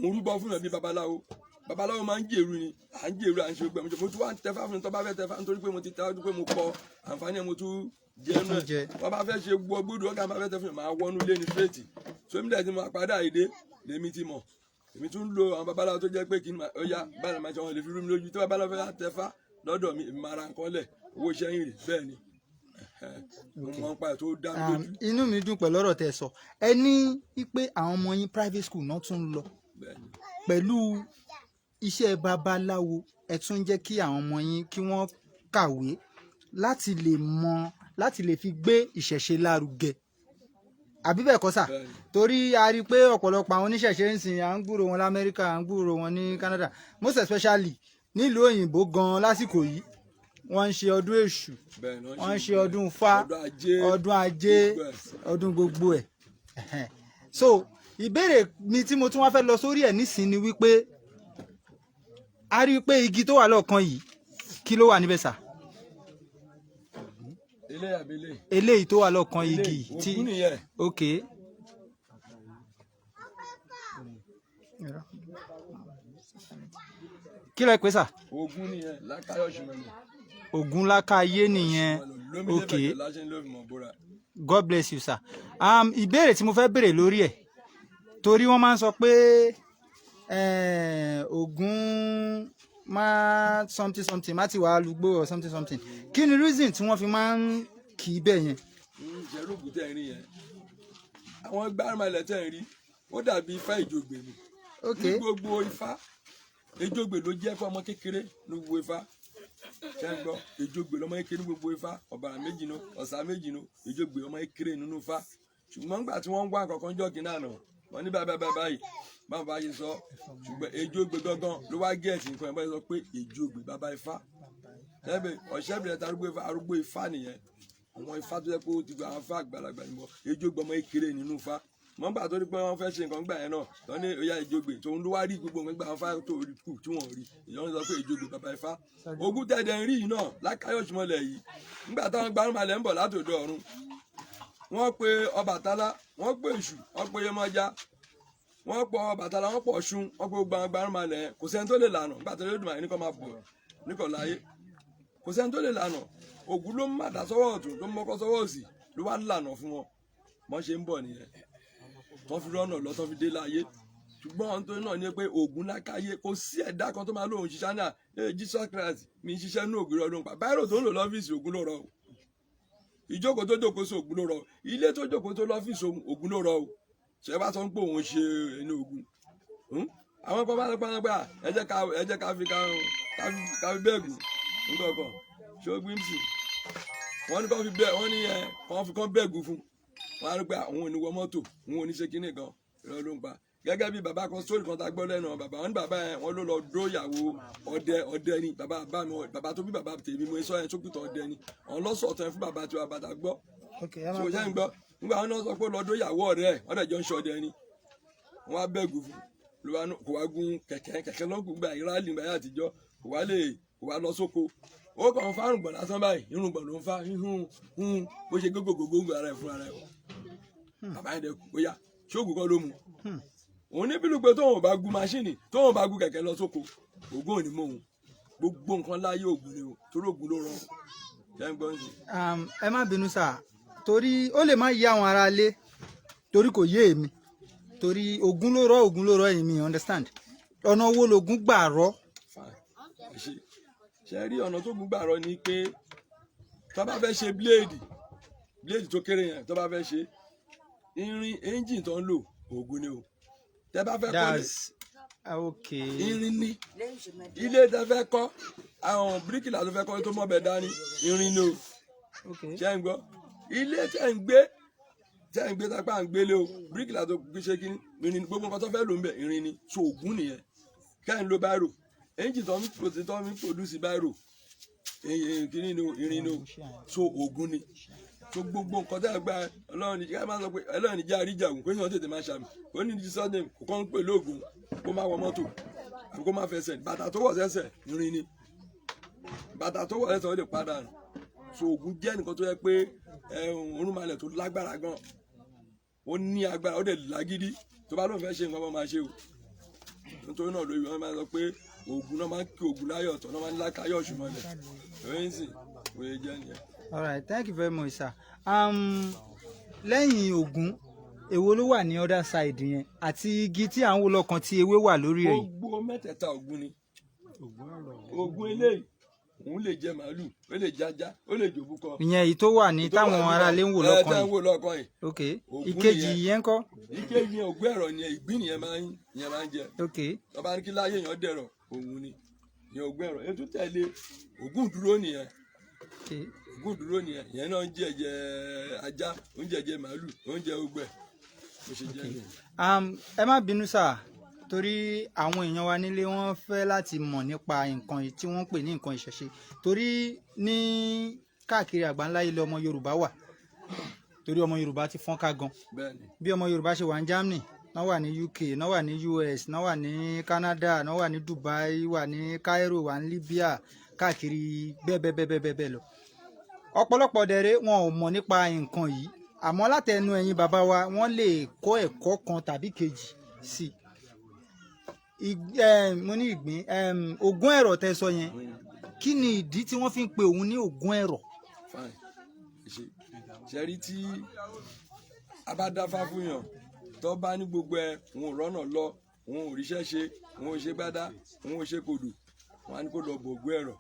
mo rúbọ fún yàn bí babaláwo máa ń jèrú ni à ń jèrú à ń ṣe gbẹ mo tún wá ń tẹfá fún mi tó bá fẹ́ tẹfá nítorí pé mo ti tẹfá pé mo kọ àǹfààní ẹ̀ mo tún jẹnu ẹ̀ wọ́n bá fẹ́ ṣe gbọ́dọ̀ ọ̀gá bá fẹ́ tẹ fún mi máa wọnú lé ní fèètì so mi dẹ̀ ti mọ̀ padà èdè lèmi ti mọ̀ èmi tún lo àwọn babaláwo tó jẹ́ pé kí ni ó yá báyìí máa ṣe wọn lè fi rú mi lójú tí babaláwo fẹ́ tẹfá lọ́dọ̀ mi èmi máa ra nǹkan lẹ̀ owó iṣẹ́ yìí rè bẹ́ẹ̀ ni mo mọ̀ nípa ẹ̀ tó dá mi lójú. inú mi dùn pẹ̀lú ọ̀rọ̀ tẹ́ sọ ẹ ní pé àwọn ọmọ yín private school náà tún ń lọ pẹ̀lú iṣẹ́ babaláwo ẹ tún jẹ́ kí àwọn ọmọ yín kí wọ́n kàwé láti lè fi gbé ìṣẹ̀ṣe lárugẹ àbí bẹ́ẹ̀ kọ́ sà torí a rí i pé ọ̀pọ̀lọpọ̀ àwọn oníṣẹ̀ṣe ń sìn à ń gbúrò wọn lamẹ́ríkà à ń gbúrò wọn ní Canada most especially nílùú òyìnbó gan lásìkò yìí wọ́n ń ṣe ọdún èṣù wọ́n ń ṣe ọdún Ifá ọdún ajé ọdún gbogbo ẹ̀ so ìbéèrè mi tí mo tún wá fẹ́ lọ sórí ẹ̀ nísìnyí ni wípé a rí i pé igi tó wà lọ́ọ̀kan yìí kí ló wà níbẹ̀ sà. eléyìí tó wà lọ́ọ̀kan igi tí ok. kí ló ẹ pè sà. Ògún nìyẹn lákàyọ̀sùn mọ́ni. Ògún lákàyé nìyẹn ok God bless you sir. Ìbéèrè tí mo fẹ́ béèrè lórí ẹ̀ torí wọ́n máa ń sọ pé Ògún máa something má ti wà á lùgbò or something kí ni reason tí wọ́n fi máa ń kì í bẹ́ẹ̀ yẹn. ìṣẹ́rù ògùn tẹ̀ ń rí yẹn àwọn gbárùmọ̀lẹ̀ tẹ̀ ń rí ó dàbí ifá ìjògbè ni ní gbogbo ifá ìjògbè ló jẹ́ fún ọmọ kékeré ní gbogbo ifá ṣe ń gbọ́ ìjògbè lọ́mọ kékeré ní gbogbo ifá ọ̀bàrà méjì nù ọ̀sà méjì nù ìjògbè ọmọ kékeré nínú ifá ṣùgbọ́n nígbà tí wọ́n ń wá kankan jọ́ kí náà nà wọ́n ní báyìí báwọn bá yẹ sọ ṣùgbọ́n ìjògbè gangan ló wá gẹ̀ẹ́sì nǹkan ẹ̀ bá yẹ sọ pé ìjògbè bàbá ifá ṣẹ́bẹ̀ ọ̀ṣẹ́bìrẹ̀ ta arúgbó ifá nìyẹn àwọn ifá tó yẹ pé ó ti gba àwọn ifá àgbàlagbà ni mo ìjògbè ọmọ kékeré nínú ifá wọ́n gbà tó rí pé wọ́n fẹ́ ṣe nǹkan gbà yẹn náà tó ní oyà ìjògbè tòun ló wá rí gbogbo nǹkan gbà wọn fáwọn tó rí kù tí wọ́n rí ìyọ́n sọ pé ìjògbè bàbá ifá Ògún tẹ̀dẹ̀ ń rí yìí náà lákàyọ̀sùmọ̀lẹ̀ yìí nígbà táwọn gbárùmọ̀lẹ̀ ń bọ̀ látòdò ọ̀run wọ́n pe Ọbàtálá wọ́n pe Èṣù wọ́n pe Yemọja wọ́n pọ̀ Ọbàtálá wọ́n pọ̀ Ọ̀ṣun wọ́n pe gbogbo àwọn gbárùmọ̀lẹ̀ kò sẹ́ni tó lè lànà nígbà tó lè dùn àyè ní kò máa bọ̀ ní kò láyé kò sẹ́ni tó lè lànà Ògún ló ń má dá sọ́wọ́ ọ̀tún ló ń mọ́kọ́ sọ́wọ́ òsì ló wá ń lànà fún wọn wọ́n ṣe ń bọ̀ nìyẹn tó fi rọ́nà lọ tó fi dé láyé ṣùgbọ́n ohun tó náà ní pé Ògún lákàyé kò sí ẹ̀dá kan tó máa lóun ṣiṣẹ́ náà Jesus Christ mi ṣiṣẹ́ ní ògiri ọdún pa báyìí tó ń lò lọ́fíìsì Ògún ló rọ o ìjókòó tó jókòó sí Ògún ló rọ ilé tó jókòó tó lọ́fíìsì Ògún ló rọ o ṣe bá sọ pé òun ṣe ẹni Ògún àwọn kan bá sọ pé ẹ jẹ́ ká fi bẹ́ẹ̀gù nǹkan ṣé ó gbé sí wọ́n ní kàn fi kàn bẹ́ẹ̀gù fún wọn á rí pé àwọn ò ní wọ mọ́tò wọn ò ní ṣe kinní kan ìrọ̀ ló ń pa gẹ́gẹ́ bí bàbá kan sórí kan tá a gbọ́ lẹ́nu bàbá wọn ní bàbá yẹn wọn ló lọ dó ìyàwó ọdẹ ni bàbá tó bí bàbá tèmi mo sọ yẹn sókùtọ̀ ọdẹ ni àwọn lọ́sọ̀ọ̀tàn yẹn fún bàbá tí bàbá tá gbọ́ so ṣe ń gbọ́ nígbà wọn náà sọ pé lọ dó ìyàwó ọ̀rẹ́ ẹ̀ ọ̀dẹ̀ jọ ń ṣe ọdẹ ni wọn á bẹ́ẹ̀gù fún kò wá gun kẹ̀kẹ́ lọ́gùn gbà ìrálì gbà yà àtijọ́ kò wá lọ sóko ó kàn fárùn gbọ̀n lásán báyìí irun gbọ̀n ló ń fa bó ṣe gógógógó ara ẹ̀ fún ara ẹ̀ bàbá yẹn dẹ kú bóyá ṣóògùn kan ló mu òun ní bílù pé tóun bá gun máṣíìnì tóun bá gun kẹ̀kẹ́ lọ sóko Ògún ò ní mọ òun gbogbo nǹkan láyé Ògún ni o torí Ògún ló rọrùn ṣé ń gbọ́ sí. ẹ má bínú sà torí ó lè má yé àwọn ará ilé torí kò yé èmi torí Ògún ló rọ èmi understand ọ̀nà wo lògún gbà rọ. ṣe rí ọ̀nà tó gún gbà rọ ni pé tó bá fẹ́ ṣe bíléèdì tó kéré yẹn tó bá fẹ́ ṣe irin engine tó ń lò Ògún ni o tẹ bá fẹ́ kọ́lé irin ní ilé tẹ fẹ́ kọ́ àwọn bíríkìlà tó fẹ́ kọ́ tó mọ̀bẹ dání irin ni o ṣe ń gbọ́ ilé tẹ ń gbé tápá ń gbélé o bíríkìlà tó fi ṣe kíní irin gbogbo nǹkan tó fẹ́ lò ń bẹ̀ irin ni so Ògún nìyẹn kẹ́hìn ló báírò engine tó ń produce báírò kíní ni irin ni o so Ògún ni so gbogbo nǹkan tẹ́ ẹ gba Ọlọ́run ní ká máa sọ pé Ọlọ́run ní jẹ́ àríjà ògùn pé wọ́n tètè máa ṣàmì ó ní jísọ́dẹ̀m kò kàn ń pè lóògùn kó máa wọ mọ́tò àbí kó máa fẹsẹ̀ bàtà tó wọ̀ sẹ́sẹ̀ irin ni bàtà tó wọ̀ sẹ́sẹ̀ ó lè padà nù so Ògún jẹ́ nǹkan tó yẹ pé orúnmalẹ̀ tó lágbára gan ó ní agbára ó dẹ̀ lágídí tó bá lóun fẹ́ ṣe nǹkan máa ṣe o nítorí náà lórí wọn máa sọ pé Ògún náà máa ń kí Ògún láyọ̀ ọ̀tọ̀ náà máa ń lákàyọ̀ ṣùmọ̀lẹ̀ lóyún sì òye jẹ́ nìyẹn. All right, thank you very much, sir. Lẹ́yìn Ògún, èwo ló wà ní other side yẹn àti igi tí à ń wò lọ́kàn tí ewé wà lórí ẹ̀. Gbogbo mẹ́tẹ̀ẹ̀ta Ògún ni. Ògún eléyìí, òun lè jẹ màálù, ó lè jájá, ó lè jòbúkọ. Ìyẹn èyí tó wà ní táwọn aráalé ń wò lọ́kàn yìí. Wò lọ́kàn yìí. Ok, ìkejì yẹn ńkọ́? Ìkejì yẹn Ògún ẹ̀rọ ni ìgbín nìyẹn máa ń jẹ. Ok. Ọba ní kí láyé yẹn dẹ̀rọ̀ òun ni. Ìyẹn Ògún ẹ̀rọ. Ètò tẹ̀lé Ògún dúró nìyẹn. Ògún dúró nìyẹn ìyẹn náà ń jẹjẹ ajá ó ń jẹjẹ màálù ó ń jẹ ogbẹ bó ṣe jẹ nìyẹn. ẹ má bínú sà torí àwọn èèyàn wa nílé wọ́n fẹ́ láti mọ̀ nípa nǹkan tí wọ́n ń pè ní nǹkan ìṣẹ̀ṣe torí ní káàkiri àgbáńlá ilẹ̀ ọmọ Yorùbá wà torí ọmọ Yorùbá ti fọ́nká gan bí ọmọ Yorùbá ṣe wà ní Germany náà wà ní UK náà wà ní US náà wà ní Canada náà wà ní Dubai wà ní Cairo wà ní Libya káàkiri bẹ́ẹ̀ lọ ọ̀pọ̀lọpọ̀ dẹ̀rẹ́ wọn ò mọ̀ nípa nǹkan yìí àmọ́ látẹnu ẹ̀yin bàbá wa wọ́n lè kọ́ ẹ̀kọ́ kan tàbí kejì sí i mo ní ìgbín Ògún ẹ̀rọ tẹ́ sọ yẹn kí ni ìdí tí wọ́n fi ń pe òun ní Ògún ẹ̀rọ. ṣe rí tí a bá dáfá fún yàn tó bá ní gbogbo ẹ òun ò rọ́nà lọ òun ò ríṣẹ́ ṣe òun ò ṣe gbádá òun ò ṣe kodò wọn á ní kó lọ bọ Ògún ẹ̀rọ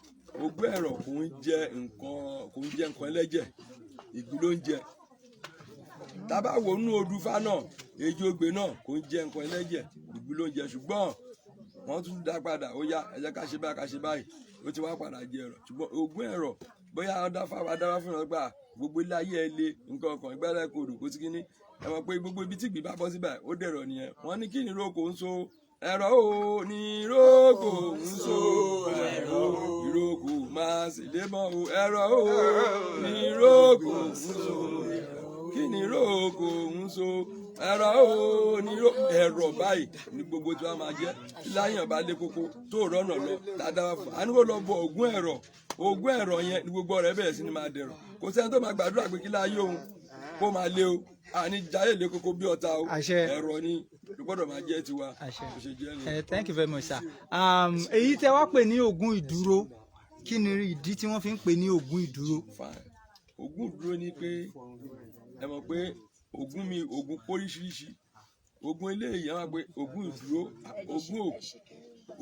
Ògún ẹ̀rọ kò ń jẹ nǹkan ẹlẹ́jẹ̀ ìgbín ló ń jẹ tábà wò nínú odùfá náà èjì ogbè náà kò ń jẹ nǹkan ẹlẹ́jẹ̀ ìgbín ló ń jẹ ṣùgbọ́n wọ́n tún dá padà ó yá ẹ jẹ́ ká ṣe báyìí ó ti wá padà jẹ ẹ̀rọ ṣùgbọ́n Ògún ẹ̀rọ bóyá adáfá fún ọ gbà gbogbo ilé ayé ẹ lé nǹkan ọkàn ìgbàlẹ̀ kodò kó sí kíní ẹ mọ̀ pé gbogbo ibi tí ìgbín bá bọ́ síbẹ̀ ó dẹ̀rọ̀ nìyẹn wọ́n ní kí ni rókò ń so ẹ̀rọ o ní rókò ń so ẹ̀rọ ìrókò máa sì lé mọ́ o ẹ̀rọ o ní rókò ń so kí ni rókò ń so ẹ̀rọ o ní ẹ̀rọ báyìí ní gbogbo tí wọ́n máa jẹ́ láyàn bá lé koko tó rọ́nà lọ dáadáa fún a ní kó lọ bọ Ògún ẹ̀rọ yẹn ní gbogbo rẹ̀ bẹ̀rẹ̀ sí ni máa dẹ̀rọ̀ kò sẹ́ni tó máa gbàdúrà pé kí láyé òun kó máa lé o àní jáyé lé koko bí ọ̀tá o ẹ̀rọ ni gbọ́dọ̀ máa jẹ́ tiwa bó ṣe jẹ́ ni. Thank you very much sir. Èyí tẹ́ wá pè ní Ògún ìdúró kí ni ìdí tí wọ́n fi ń pè ní Ògún ìdúró. Ògún ìdúró ni pé ẹ mọ̀ pé Ògún póríṣiríṣi Ògún eléyìí ẹ máa pé Ògún ìdúró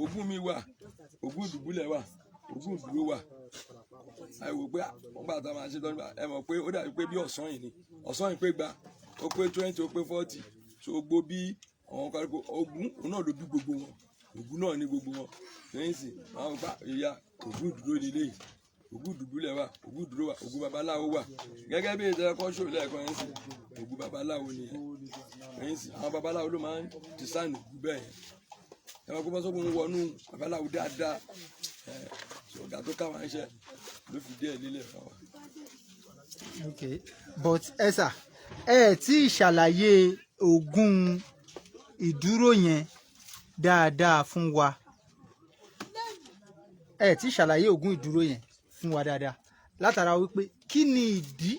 Ògún mi wà Ògún ìdùbúlẹ̀ wà Ògún ìdúró wà ẹ wò pé wọ́n gbà tá a máa ṣe tọ́jú ẹ mọ̀ pé ó dàbí pé bí ọ̀sán yìí ni ọ̀sán yìí pé gba ó pé 20 ó pé 40 so gbó bí àwọn kan kó Ògún òun náà ló bí gbogbo wọn Ògún náà ní gbogbo wọn lẹ́yìn sí àwọn gbà ìyá Ògún ìdúró nílé yìí Ògún ìdùbúlẹ̀ wà Ògún ìdúró wà Ògún babaláwo wà gẹ́gẹ́ bí ìtẹ́lẹ̀ kan ṣòro lẹ́ẹ̀kan yẹn sí Ògún babaláwo nìyẹn lẹ́yìn sí àwọn babaláwo ló máa ń design Ògún bẹ́ẹ̀ yẹn ẹ máa kó bá sọ́kùn wọnú babaláwo dáadáa ọ̀gá tó káwọn iṣẹ́ ló fi díẹ̀ lílẹ̀ fún wa. Okay, but ẹ sà ẹ tí ìṣàlàyé Ògún ìdúró yẹn dáadáa fún wa ẹ tí ìṣàlàyé Ògún ìdúró yẹn fún wa dáadáa látara wípé kí ni ìdí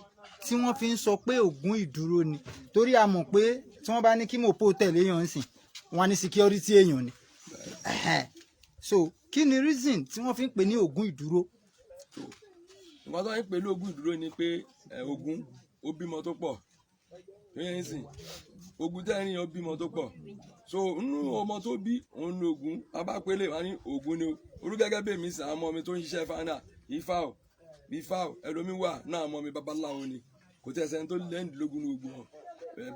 tí wọ́n fi ń sọ pé Ògún ìdúró ni torí a mọ̀ pé tí wọ́n bá ní kí mò pò tẹ̀lé èèyàn sìn wọ́n á ní security èèyàn ni so kí ni reason tí wọ́n fi ń pè ní Ògún ìdúró. nǹkan tó ń pè lóògùn ìdúró ni pé Ògún ó bímọ tó pọ̀ yẹn sìn Ògún tẹ́rin ó bímọ tó pọ̀ so nínú ọmọ tó bí òun ní Ògún abápélé wà ní Ògún ni orú gẹ́gẹ́ bí èmi sìn àwọn ọmọ mi tó ń ṣiṣẹ́ fáńdà Ifá ò ẹlòmí wà náà ọmọ mi babaláwo ni kò tẹ́ ẹsẹ̀ tó lẹ́yìndínlógún ní gbogbo wọn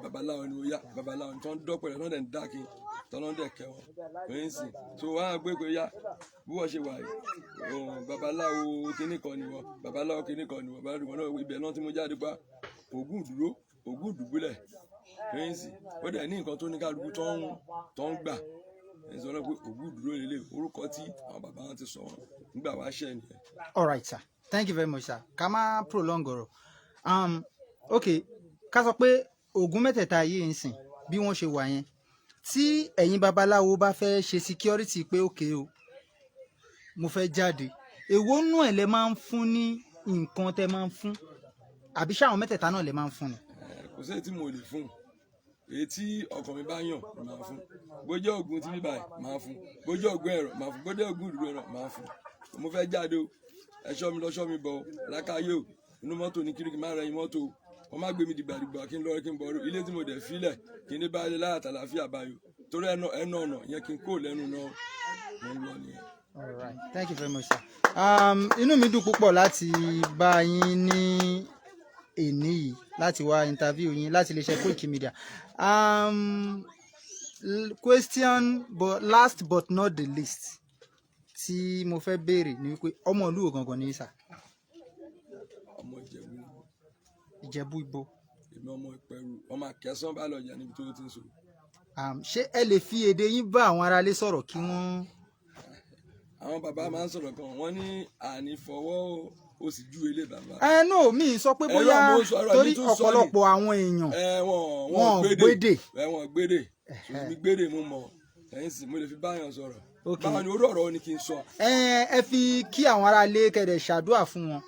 babaláwo ni ó yá babaláwo ni tó ń dọ́pẹ̀lẹ̀ tó ń dẹ̀ ń dákin tó ń dẹ̀ kẹ́ wọn yẹn sìn so wọ́n á gbé pé yá bí wọ́n ṣe wà yìí babaláwo kíní kan ni wọ́n babaláwo kíní kan ni wọ́n babaláwo náà ibẹ̀ náà tí mo jáde pa Ògún ìdúró Ògún ìdúgbúlẹ̀ fẹ́ǹsì ó dẹ̀ ní nǹkan tó ní kálukú tó ń gbà ẹ̀sọ́ náà pé Ògún ìdúró lélẹ̀ orúkọ tí àwọn bàbá wọn ti sọ wọn nígbà wá ṣẹ́ nìyẹn. All right, sir. Thank you very much, sir. Ká má prolong ọ̀rọ̀. Okay, ká sọ pé Ògún mẹ́tẹ̀ẹ̀ta yìí ń sìn bí wọ́n ṣe wà yẹn tí ẹ̀yin babaláwo bá fẹ́ ṣe security pé okay o mo fẹ́ jáde èwo nú ẹ̀ lẹ máa ń fún ní nǹkan tẹ máa ń fún àbí ṣáwọn mẹ́tẹ̀ẹ̀ta náà lẹ máa ń fún ni. kò sí èyí tí mo lè fún èyí tí ọkàn mi bá yàn ni màá fún bójú Ògún tí bíbá ẹ̀ máa fún bójú Ògún ẹ̀rọ máa fún bójú Ògún ìdúró ẹ̀rọ máa fún mo fẹ́ jáde o ẹ̀ṣọ́ mi lọ́ṣọ́ mi bọ̀ lákàáyé o inú mọ́tò ní kíríkì má rẹ̀ yín mọ́tò o wọ́n má gbé mi dìgbàdìgbà kí n lọ́ọ́ kí n bọ̀ ọ́ ilé tí mo dẹ̀ filẹ̀ kí n ní báyìí láyà tàlàfíà báyìí torí ẹnu ọ̀nà yẹn kí n kó lẹ́nu náà mo ń lọ nìyẹn. All right. Thank you very much, sir. Inú mi dùn púpọ̀ láti bá yín ní èní yìí láti wá interview yín láti iléeṣẹ́ KOIKIMEDIA. Question last but not the least tí mo fẹ́ béèrè ni wípé ọmọ ìlú wo gangan ni sà? Ọmọ Ìjẹ̀bú. Ìjẹ̀bú ibo? Èmi ọmọ Ìpẹ̀rù ọmọ Akẹ́sán bá lọ jà níbi tó ti ń sọ. Ṣé ẹ lè fi èdè yín bá àwọn aráalé sọ̀rọ̀ kí wọ́n. Àwọn bàbá máa ń sọ̀rọ̀ kan wọ́n ní àní fọwọ́ ó sì ju ilé bàbá. No mi sọ pé bóyá torí ọ̀pọ̀lọpọ̀ àwọn èèyàn wọn gbédè. Wọn gbédè ṣùgbọ́n gbédè mo mọ̀ ẹ̀yìn sì mo lè fi báyàn sọ̀rọ̀. Báwo ni orú ọ̀rọ̀ ni kí n sọ. Ẹ fi kí àwọn aráalé kẹ̀dẹ̀ ṣàdúrà fún wọn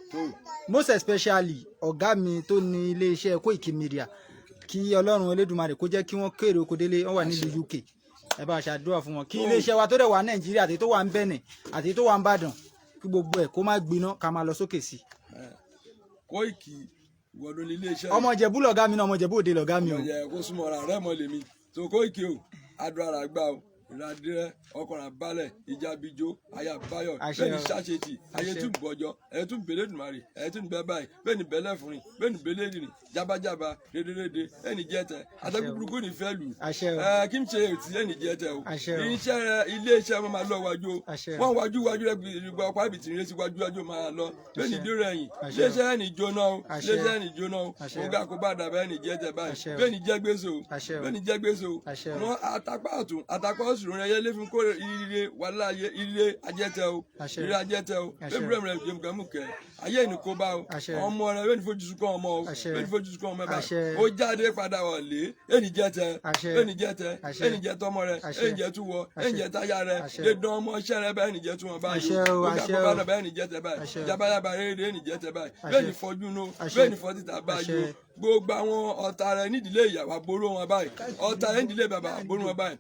most especially ọ̀gá mi tó ní iléeṣẹ́ KOIKIMEDIA kí Ọlọ́run Elédùmarè kó jẹ́ kí wọ́n kéré oko délé wọ́n wà nílùú UK ẹ bá ṣàdúrà fún wọn kí iléeṣẹ́ wa tó dẹ̀ wà Nàìjíríà àti tó wà ń Benin àti tó wà ń Ìbàdàn kí gbogbo ẹ̀ kó má gbiná ká máa lọ sókè sí. Kóìkì ìwọ̀dọ̀ ní iléeṣẹ́ ọmọ Ìjẹ̀bú lọ̀gá mi náà ọmọ Ìjẹ̀bú Òde lọ̀gá mi o. ọ̀yẹ̀ kó súnmọ́ ra rẹ́ mọ́ lèmi tó Kóìkì o adúrà gbà o ìrádìrẹ ọkùnrin àbálẹ ìjàbíjó ayàbáyọ bẹ́ẹ̀ni ṣàṣetì ayétúbọjọ ẹtúbẹlẹdùmarè ẹtúbẹbáyì bẹ́ẹ̀ni bẹlẹfùrin bẹ́ẹ̀ni bẹlẹdìrín jábájábá rédérédé ẹni jẹtẹ atẹkùburúkú ní fẹlú kí n ṣe ètí ẹni jẹtẹ o iṣẹ́ rẹ iléeṣẹ́ wọn máa lọ wájú o wọn wájú rẹ gbogbo ọkọ àbìtìrín létí wájú máa lọ bẹ́ẹ̀ni dúró ẹ̀yìn iléeṣẹ́ ẹni jóná o iléeṣẹ́ ẹni jóná o ọgá kó bá dàbẹ ẹni jẹtẹ báyìí bẹ́ẹ̀ni jẹgbèsè o bẹ́ẹ̀ni jẹgbèsè o wọn àtàpá ọ̀tún àtàpá òsùn rẹ yẹlé fún kó ire wàhálà ire ajẹtẹ o ire ajẹtẹ o bẹẹ rẹ jẹun kan mú kẹ ayé ẹni kó bá o ọmọ rẹ bẹ́ẹ̀ni fojú sùkọ ọmọ o bẹ́ẹ̀ni fojú sùkọ ọmọ bá o jáde padà wọlé ẹni jẹtẹ ẹni jẹtẹ ẹni jẹtẹ ọmọ rẹ ẹni jẹtú wọ ẹni jẹtẹ aya rẹ ẹdán ọmọ ṣẹ rẹ bẹ́ẹ̀ni jẹtú wọn báyìí o gbàgbọ́ bá dà bẹ́ẹ̀ni jẹtẹ báyìí jabayaba rẹ ẹni jẹtẹ báyìí bẹ́ẹ̀ni fọjú nù bẹ́ẹ̀ni fọtítà báyìí o gbogbo àwọn ọ̀tá rẹ̀ nídìílé ìyàwó àbúrò wọn báyìí ọ̀tá rẹ̀ nídìílé bàbá àbúrò wọn báyìí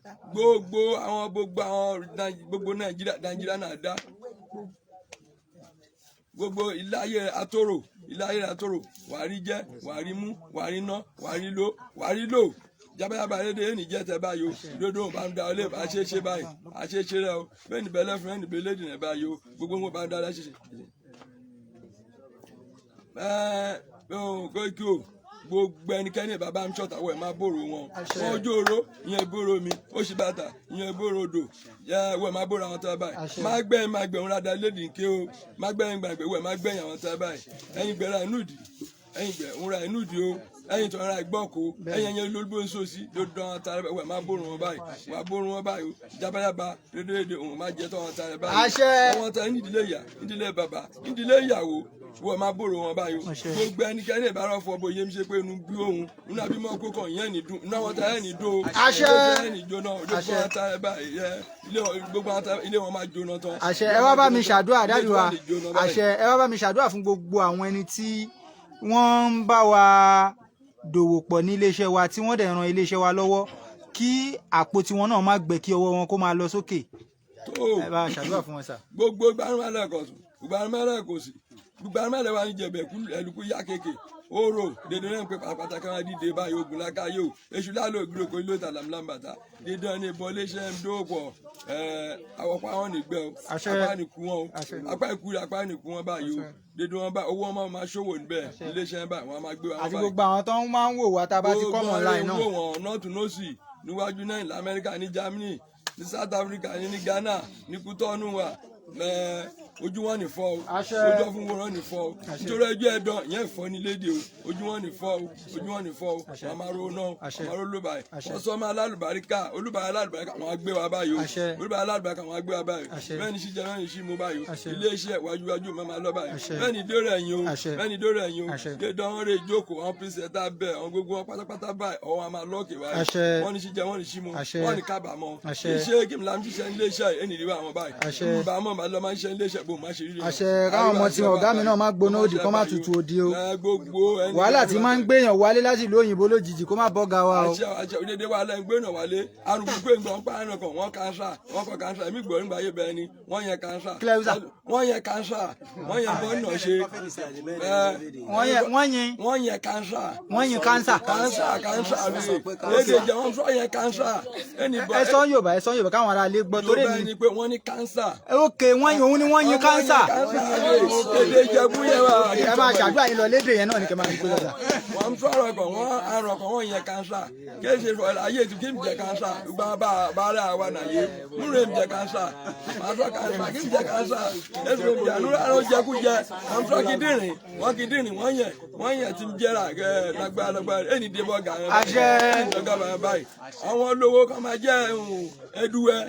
gbogbo nàìjíríà náà dá gbogbo iláyé àtòrò wàrí jẹ wàrí mú wàrí ná wàrí lò jábájábá rédè ẹnì jẹ tẹ báyìí o dodo bá ń da ọlẹ bá ṣe ṣe báyìí àṣeṣe rẹ o bẹ́ẹ̀ ni bẹlẹ fún ẹni bẹlẹ dìnnà báyìí o gbogbo wọn bá ń da ọlẹ ṣeṣe. Kóìkì o gbogbo ẹnikẹ́ni bàbá mi ṣọ̀tà wọ̀ ẹ̀ máa bòrò wọn ojú oró ìyẹn ìbòrò mi ó ṣì bàtà ìyẹn ìbòrò odò wọ̀ ẹ̀ máa bòrò àwọn tó báyìí má gbẹ̀yìn òun rádà lédi nké o má gbẹ̀yìn gbàgbé wọ̀ ẹ̀ má gbẹ̀yìn àwọn tó báyìí ẹ̀yin gbẹ̀rẹ̀ inúdi ẹ̀yin gbẹ̀ òun ra inúdi o ẹ̀yin tó ra ìgbọ́kọ ẹ̀yin ẹ̀yin olóògbé nsọ́sí ló dán àwọn tààrẹ wọ̀ ẹ̀ má bòrò wọn báyìí wà bòrò wọn báyìí o jábájábá rédérédé òun má jẹ́ tó àwọn tààrẹ báyìí àwọn tààrẹ nídìílé ìyá nídìílé bàbá nídìílé ìyàwó wọ́n máa bòrò wọn báyìí gbogbo ẹnikẹ́ni ìbára fọ bóyá mi ṣe pé inú bí òun nínú àbímọ kókò yẹn ní dùn náà wọ́n ta ẹ̀ ní dó ẹ̀ ní jóná gbogbo wọn ta ẹ̀ báyìí gbogbo ilé wọn máa jóná tán. àṣẹ ẹ wá bá mi ṣàdúrà dájú wa àṣẹ ẹ wá bá mi ṣàdúrà fún gbogbo àwọn ẹni tí wọ́n ń bá wa dòwò pọ̀ ní iléeṣẹ́ wa tí wọ́n dẹ̀ ran iléeṣẹ́ wa lọ́wọ́ kí àpò tiwọn náà má gbẹ kí ọwọ́ wọn kó máa lọ sókè ẹ bá ṣàdúrà fún wọn sà. gbogbo gbarumẹ́lẹ̀ kò sí gbogbo àwọn mẹ́lẹ̀ wa ní jẹ̀bẹ̀kú ẹ̀lùkú yá kéèké oro dédé náà pé pàtàkì wọn dìde báyìí ogun lákàyè o èṣù lálẹ́ ògbúrò kò lóòótọ́ làmúlàmbàtà dédé ní bọ́lé iṣẹ́ ń dóòpọ̀ àwọ̀pá wọn nìgbẹ́ o apá nìkú wọn o apá ìkú apá nìkú wọn báyìí o dédé wọn bá owó wọn máa ṣòwò níbẹ̀ iléeṣẹ́ báyìí wọn máa gbé wọn báyìí. àti gbogbo àwọn tó ń máa ń wò wá tá a bá ti kọ́ mọ̀ láì náà. gbogbo wọn nọ́ọ̀tù nọ́ọ̀sì níwájú náà ní Amẹ́ríkà ní Germany ní South Africa ní Ghana ní Kútọ́nù wa ojú wọn ní fọ́ o ojú ọ̀fun wọn ní fọ́ o nítorí ẹjọ́ ẹ̀dán ìyẹn ìfọ́ ní léde o ojú wọn ní fọ́ o ojú wọn ní fọ́ o wọn máa ro náà wọn máa ro ló báyìí wọn sọ ọmọ alálùbáríkà olùbáyà alálùbáríkà wọn á gbé wa báyìí o olùbáyà alálùbáríkà wọn á gbé wa báyìí o bẹ́ẹ̀ ni ṣíjẹ bẹ́ẹ̀ ni ṣí mo báyìí o iléeṣẹ́ wájúwájú máa lọ báyìí bẹ́ẹ̀ ni dóòrè ẹ̀yìn o bẹ́ẹ̀ ni dóòrè ẹ̀yìn o dédán wọn rè jókòó wọn pírísẹ̀tà bẹ́ẹ̀ wọn gbogbo wọn pátápátá báyìí ọwọ́ a máa lọ́ọ̀kì báyìí wọn ni ṣíjẹ wọn ni ṣí mo wọn ni kábàámọ̀ iṣẹ́ kí n làm ṣiṣẹ́ iléeṣẹ́ ẹni rí wa àwọn báyìí ìbámu máa lọ máa ń ṣe iléeṣẹ́ bó máa ṣe rí rẹ̀ káwọn ọmọ tí ọ̀gá mi náà má gbóná òdì kó má tutù òdì o wàhálà tí máa ń gbéyàn wálé láti ìlú òyìnbó lójijì kó má bọ́gà wa o. àṣẹ òdèdè wa lẹ́yìn gbéyàn wálé arúgbó gbẹ̀ngàn pa ẹran kan wọ́n kánsá wọ́n kọ́ kánsá èmi gbọ́ nígbà yé bẹ́ẹ̀ ni wọ́n yẹn kánsá wọ́n yẹn kánsá wọ́n yẹn bọ́ nà ṣe wọ́n yẹn kánsá wọ́n yẹn kánsá rè èdè jẹ́ wọ́n sọ yẹn kánsá. ẹ sọ Yorùbá káwọn ará ilé gbọ́ torí mi. Yorùbá ni pé wọ́n ní kánsá. ok òun ni wọ́n yẹn kánsá. èdè Ìjẹ̀bú yẹn wà. ẹ máa ṣàdúrà yín lọ lédè yẹn náà ni kẹ máa fi gbé lọ. wọ́n ń sọ̀rọ̀ kan wọ́n àrùn kan wọ́n yẹn kánsá kéèṣe ayé ètò kí n jẹ kánsá gba bàárẹ̀ àwa nàyé múre ń jẹ kánsá màá sọ kánsá kí n jẹ kánsá èso ìjà ànúrà àrùn jẹkújẹ à ń sọ kìdìrín wọ́n yẹn ti ń jẹ́ra lágbára ẹni débọ̀ gàrẹ́ báyìí àwọn olówó kan máa jẹ́ ẹdúwẹ́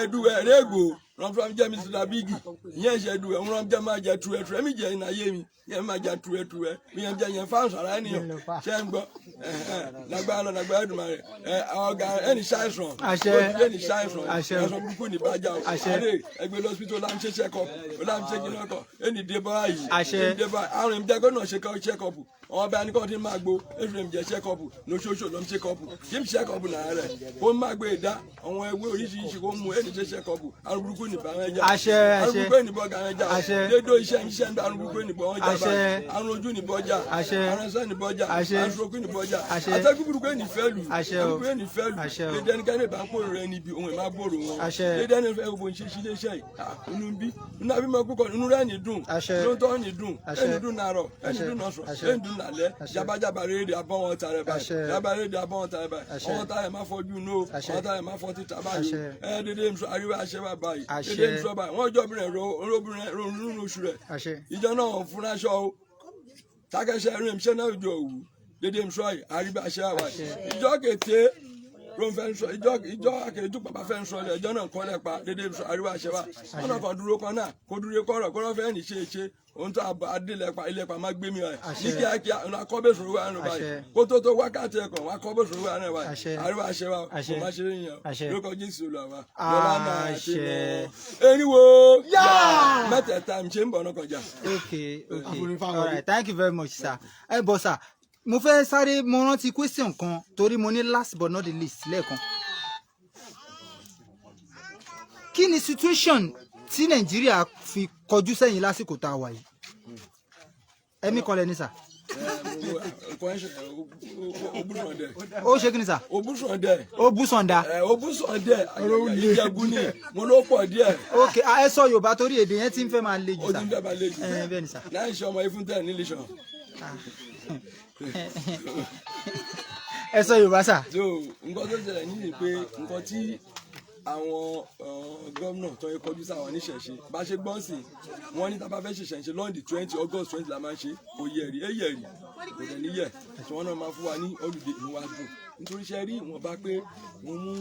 ẹdúwẹ́ rẹ́gbò rọ́n jẹ́ Mr. Bigi ìyẹn ṣe ẹdúwẹ́ rọ́n jẹ́ máa jẹ tuẹ́tuẹ́ mi jẹ́ ìnáyé mi yẹn máa jẹ tuẹ́tuẹ́ mi yẹn jẹ́ yẹn fáwọn sọ̀rọ̀ ènìyàn ṣe ń gbọ́ lágbára Èdùmàrè ọ̀gá ẹni ṣàìsàn ẹni ṣàìsàn ẹ̀sán burúkú ní bàjá o ẹgbẹ́ lọ́sibítù ọlámṣẹ́ ṣẹ́kọ̀ ọlámṣẹ́ jìnnàkọ̀ ẹni débọ̀ ayé àrùn ìdẹ́gbẹ́ náà ṣe ṣẹ́kọ̀pù àwọn bá ní kọ́ tí máa gbó efraim jẹ́ ṣẹ́kọ̀pù lóṣooṣù ló ń ṣẹ́kọ̀pù kí n ṣẹ́kọ̀pù náà rẹ̀ kó máa gbé ìdá àwọn ewé oríṣiríṣi kó mú ẹni ṣe ṣẹ́kọ̀pù àrùn burúkú nìbọn rẹ̀ jà àrùn burúkú nìbọn gàrẹ́ jà dédó iṣẹ́ ń bá àrùn burúkú nìbọn jà báyìí àrùn ojú nìbọn jà àrùn ẹsẹ̀ nìbọn jà àrùn stroke nìbọn jà àtẹ́gùn burúkú nìfẹ́lù dédé ẹnikẹ́ni bá ń pòrò rẹ níbi ohun ìmá gbòòrò wọn dédé ẹni fẹ́ gbogbo ìṣe sílé iṣẹ́ yìí inú bí inú àbí mọ púpọ̀ inú rẹ̀ ní dùn lóńtọ́ ní dùn ẹni dùn nàárọ̀ ẹni dùn nọ̀sọ̀ ẹni dùn nàlẹ́ jabajaba rédè abọ́wọ́n tarẹ̀ báyìí jaba rédè abọ́wọ́n tarẹ̀ báyìí ọwọ́ tarẹ̀ má fọjú nù ọwọ́ tarẹ̀ má fọ títà báyìí dédé nsọ àríwá àṣẹ bá báyìí dédé nsọ báyìí wọ́n jọ obìnrin ronú nínú oṣù rẹ̀ ìjọ náà fúnra ṣọ o tákẹ́sẹ̀ rìn ṣẹ́ náà ìjọ òwú dédé nsọ àríwá àṣẹ wà ìjọ kété ìjọ àkèrèjú bàbá fẹ́ ń sọ ilẹ̀ ìjọ náà kọ́ lẹ́pa dédé àríwá àṣẹ wa wọn náà kàn dúró kan náà kó dúró kọ́rọ̀ kó fẹ́ ní ṣe ohun tó adélẹ̀pa ilẹ̀pa má gbé mi rẹ̀ ní kíákíá ọ̀nà akọ́bẹ̀sọ̀rọ̀ wa nù báyìí kó tó wákàtí ẹ̀kan wọn akọ́bẹ̀sọ̀rọ̀ wa nù báyìí àríwá àṣẹ wa kò má ṣe yíyan lórúkọ Jésù lọ́wọ́ lọ́wọ́ náà ṣe lọ eriwo mẹ́tẹ̀ẹ̀ta ṣe ń bọ̀ náà kọjá. okay all right thank you very much sir. ẹ bọ sà mo fẹ́ sáré mo rántí question kan torí mo ní last but not the least lẹ́ẹ̀kan. kí ni situation tí Nàìjíríà fi kọjú sẹ́yìn lásìkò tá a wà yìí ẹ̀mí kan lẹ́ni sà. ó ṣe kí ni sà. Òbúsàndà. Ìjẹ̀bú ni mo ló pọ̀ díẹ̀. ok ẹ sọ Yorùbá torí èdè yẹn ti ń fẹ́ máa le jù sà. bẹ́ẹ̀ ni sà. láì ṣe ọmọ ifun tẹ̀ nílé ṣan. ẹ sọ Yorùbá sà. so nǹkan tó ṣẹlẹ̀ ní ni pé nǹkan tí àwọn gómìnà tó yẹ kọjú sáwọn oníṣẹ̀ṣe bá ṣe gbọ́n sí wọ́n ní tá bá fẹ́ ṣẹ̀ṣẹ̀ lọ́ndì 20 August 20 la máa ń ṣe kò yẹ̀rì kò dẹ̀ níyẹ̀ tí wọ́n náà máa fún wa ní olùdé ìlú wa dùn nítorí ṣe rí wọn bá pé wọ́n mú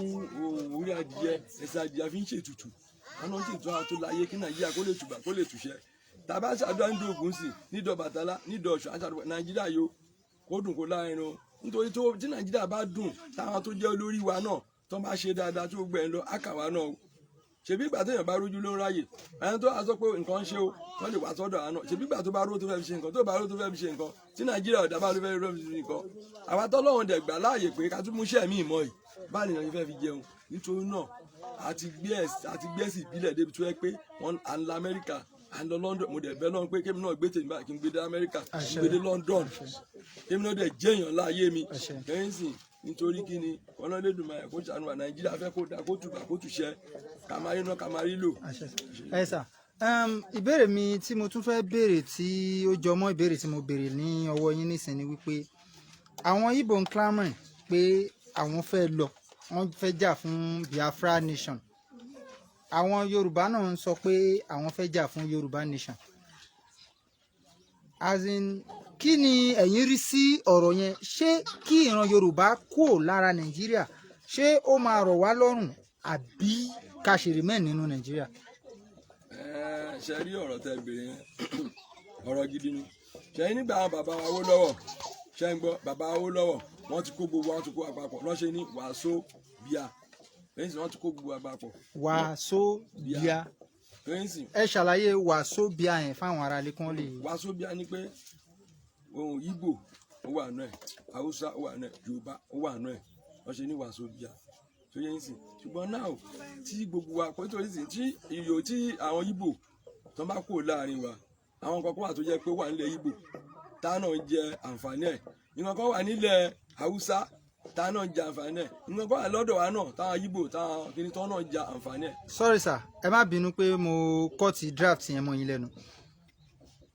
orí adìyẹ ẹsẹ̀ adìyẹ fi ń ṣètùtù wọn náà ń ṣètò àwọn tó láyé kí Nàìjíríà kó lè tùbà kó lè tùṣẹ́ tàbá ṣàdúrà ní Ògùn sí nídọ̀ Bàtálá nídọ̀ Ọ̀ṣun àṣàdúrà Nàìjíríà yóò kó dùn kó láàrin o nítorí tí Nàìjíríà bá dùn táwọn tó jẹ́ olórí wa náà tó bá ṣe dáadáa tó gbẹ ń lọ àkàwá náà o ṣèbí ìgbà téèyàn bá rójú ló ń ráyè ẹni tó wá sọ pé nǹkan ń ṣe o wọ́n lè wá sọ́dọ̀ àná ṣèbí ìgbà tó bá ró tó fẹ́ fi ṣe nǹkan tó bá ró tó fẹ́ fi ṣe nǹkan tí Nàìjíríà ọ̀dà bá ló fẹ́ fi ṣe nǹkan àwa tọ́lọ́run dẹ̀ gbà láàyè pé ká tún mú iṣẹ́ mi mọ́ yìí bá nìyẹn ní fẹ́ fi jẹun nítorí náà àti gbé ẹ̀sìn ìbílẹ̀ débi tó yẹ pé wọ́n à ń la Amẹ́ríkà à ń lọ London mo dẹ̀ bẹ́ lọ́n pé kémi náà gbé tèmi báyìí kí n gbé dé Amẹ́ríkà kí n gbé dé London kémi náà dẹ̀ jẹ́yàn láàyè mi kẹ́yìn sìn nítorí kí ni Ọlọ́run kó ṣàánú wa Nàìjíríà fẹ́ kó dá kó tùbà kó tùṣẹ́ ká máa rí náà ká máa rí lò. ẹ sà ìbéèrè mi tí mo tún fẹ́ béèrè tí ó jọ mọ́ ìbéèrè tí mo béèrè ní ọwọ́ yín nísìnyí wípé àwọn Igbo ń clamor pé àwọn fẹ́ lọ wọ́n fẹ́ jà fún Biafra nation àwọn Yorùbá náà ń sọ pé àwọn fẹ́ jà fún Yorùbá nation as in kí ni ẹ̀yin rí sí ọ̀rọ̀ yẹn ṣé kí ìran Yorùbá kúrò lára Nàìjíríà ṣé ó máa rọ̀ wá lọ́rùn àbí ká ṣe remain nínú Nàìjíríà. ṣe rí ọ̀rọ̀ tẹ́ béèrè yẹn ọ̀rọ̀ gidi ni ṣe nígbà àwọn bàbá wa Awólọ́wọ̀ ṣe ń gbọ́ bàbá Awólọ́wọ̀ wọ́n ti kó gbogbo wọn ti kó àpapọ̀ lọ́ṣẹ́ ní wàásù bíà lẹ́yìn tí wọ́n ti kó gbogbo àpapọ̀. wàásù bíà ẹ ṣàlàyé wàásù bíà yẹn fáwọn ará ilé kan lè. wàásù bíà ni pé ohun Ìgbò ó wà náà ẹ̀ Haúsá ó wà náà ẹ̀ Yorùbá ó wà náà ẹ̀ lọ́ṣẹ́ ní wàásù bíà tó yẹ ń sìn ṣùgbọ́n náà tí gbogbo wa pé tó yẹ sìn tí ìyò tí àwọn Ìgbò tó bá kúrò láàrin wa àwọn kankan wà tó jẹ́ pé wà nílẹ̀ Ìgbò tá náà ń jẹ àǹfààní ẹ̀ ìwọ̀n kan wà nílẹ̀ Haúsá tá náà ń jẹ àǹfààní ẹ̀ ìwọ̀n kan wà lọ́dọ̀ wa náà táwọn Ìgbò táwọn kìnìún tó náà ń jẹ àǹfààní ẹ̀. sorry sir ẹ má bínú pé mo kọ́ ti draft yẹn mọ́ yín lẹ́nu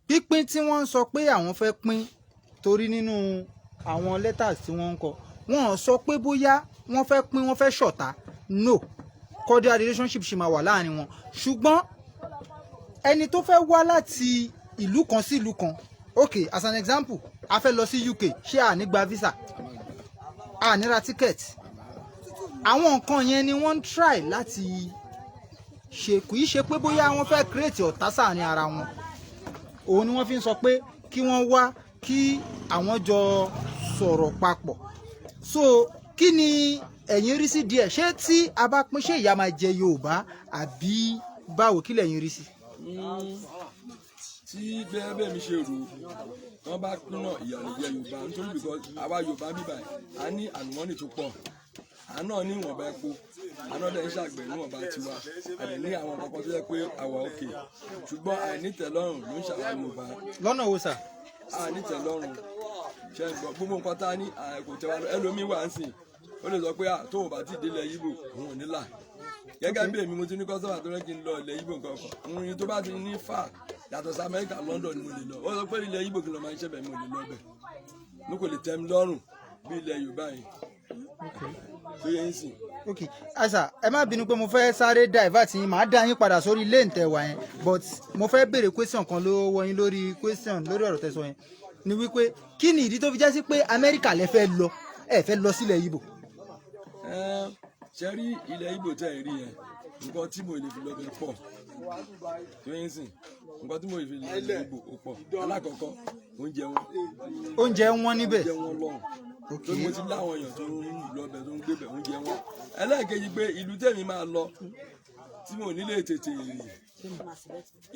pínpín tí wọ́n ń sọ pé àwọn fẹ́ pín torí nínú àwọn letters tí wọ́n ń kọ wọ́n sọ pé bóyá wọ́n fẹ́ pín wọ́n fẹ́ ṣọ̀tá no cordial relationship ṣì máa wà láàrin wọn ṣùgbọ́n ẹni tó fẹ́ wá láti ìlú kan sí ìlú kan okay as an example a fẹ́ lọ sí UK ṣé a ní gba visa a ní ra ticket àwọn nǹkan yẹn ni wọ́n ń try láti ṣe kì í ṣe pé bóyá wọ́n fẹ́ create ọ̀tá sáàrin ara wọn òun ni wọ́n fi ń sọ pé kí wọ́n wá kí àwọn jọ sọ̀rọ̀ papọ̀ so kí ni ẹ̀yin rí sí díẹ̀ ṣé tí a bá pín ṣé ìyà máa jẹ Yorùbá àbí báwo kí lẹ̀yin rí sí. tí bẹ́ẹ̀ mi ṣe rò wọ́n bá pín náà ìyà lè jẹ Yorùbá nítorí because àwa Yorùbá bíbá a ní àlùmọ́nì tó pọ̀ àná ní ìwọ̀nba epo àná dẹ̀ ń ṣàgbẹ̀ níwọ̀nba tiwa àdẹ̀ ní àwọn kankan tó yẹ pé àwa òkè ṣùgbọ́n àìnítẹ̀lọ́rùn ló ń ṣàwọn Yorùbá. lọ́nà wo sà. àìnítẹ̀lọ́rùn ṣe ń gbọ́ gbogbo nǹkan tá a ní kò tẹ́wà ẹlòmíín wà ń sìn ó lè sọ pé tóun bá ti délẹ̀ Ìgbò òun ò ní là gẹ́gẹ́ bí èmi mo ti ní kọ́sọ́mà tó rẹ́ kí n lọ ilẹ̀ Ìgbò nǹkan kan òun ni tó bá ti ní fà yàtọ̀ sí Amẹ́ríkà London ni mo lè lọ ó sọ pé ilẹ̀ Ìgbò kí n lọ máa ń ṣẹ̀bẹ̀ mo lè lọ bẹ̀ mo kò lè tẹ́ mi lọ́rùn bí ilẹ̀ Yorùbá yìí tó yẹ ń sìn. ok asa ẹ má bínú pé mo fẹ́ sáré divert yín màá dá yín padà sórí ilé ìtẹ̀wá yẹn but mo fẹ́ béèrè question kan lọ́wọ́ yín lórí question lórí ọ̀rọ̀ tẹ́sọ yẹn ni wípé kí ni ìdí tó fi jẹ́ sí pé Amẹ́ríkà lẹ fẹ́ lọ ẹ fẹ́ lọ sílẹ̀ Ìgbò. ṣe rí ilẹ̀ Ìgbò tẹ́ ẹ̀ rí yẹn nǹkan tí mo lè fi lọ bẹ pọ̀ tó yẹn sìn nǹkan tí mo lè fi lọ bẹ Ìgbò ó pọ̀ alákọ̀ọ́kọ́ oúnjẹ wọn. oúnjẹ wọn níbẹ̀. oúnjẹ wọn lọ́hùn tó mo ti láwọn èèyàn tó ń lọ bẹ̀ tó ń gbé bẹ̀ oúnjẹ wọn. ẹlẹ́ẹ̀kejì pé ìlú tèmi máa lọ tí mo nílé tètè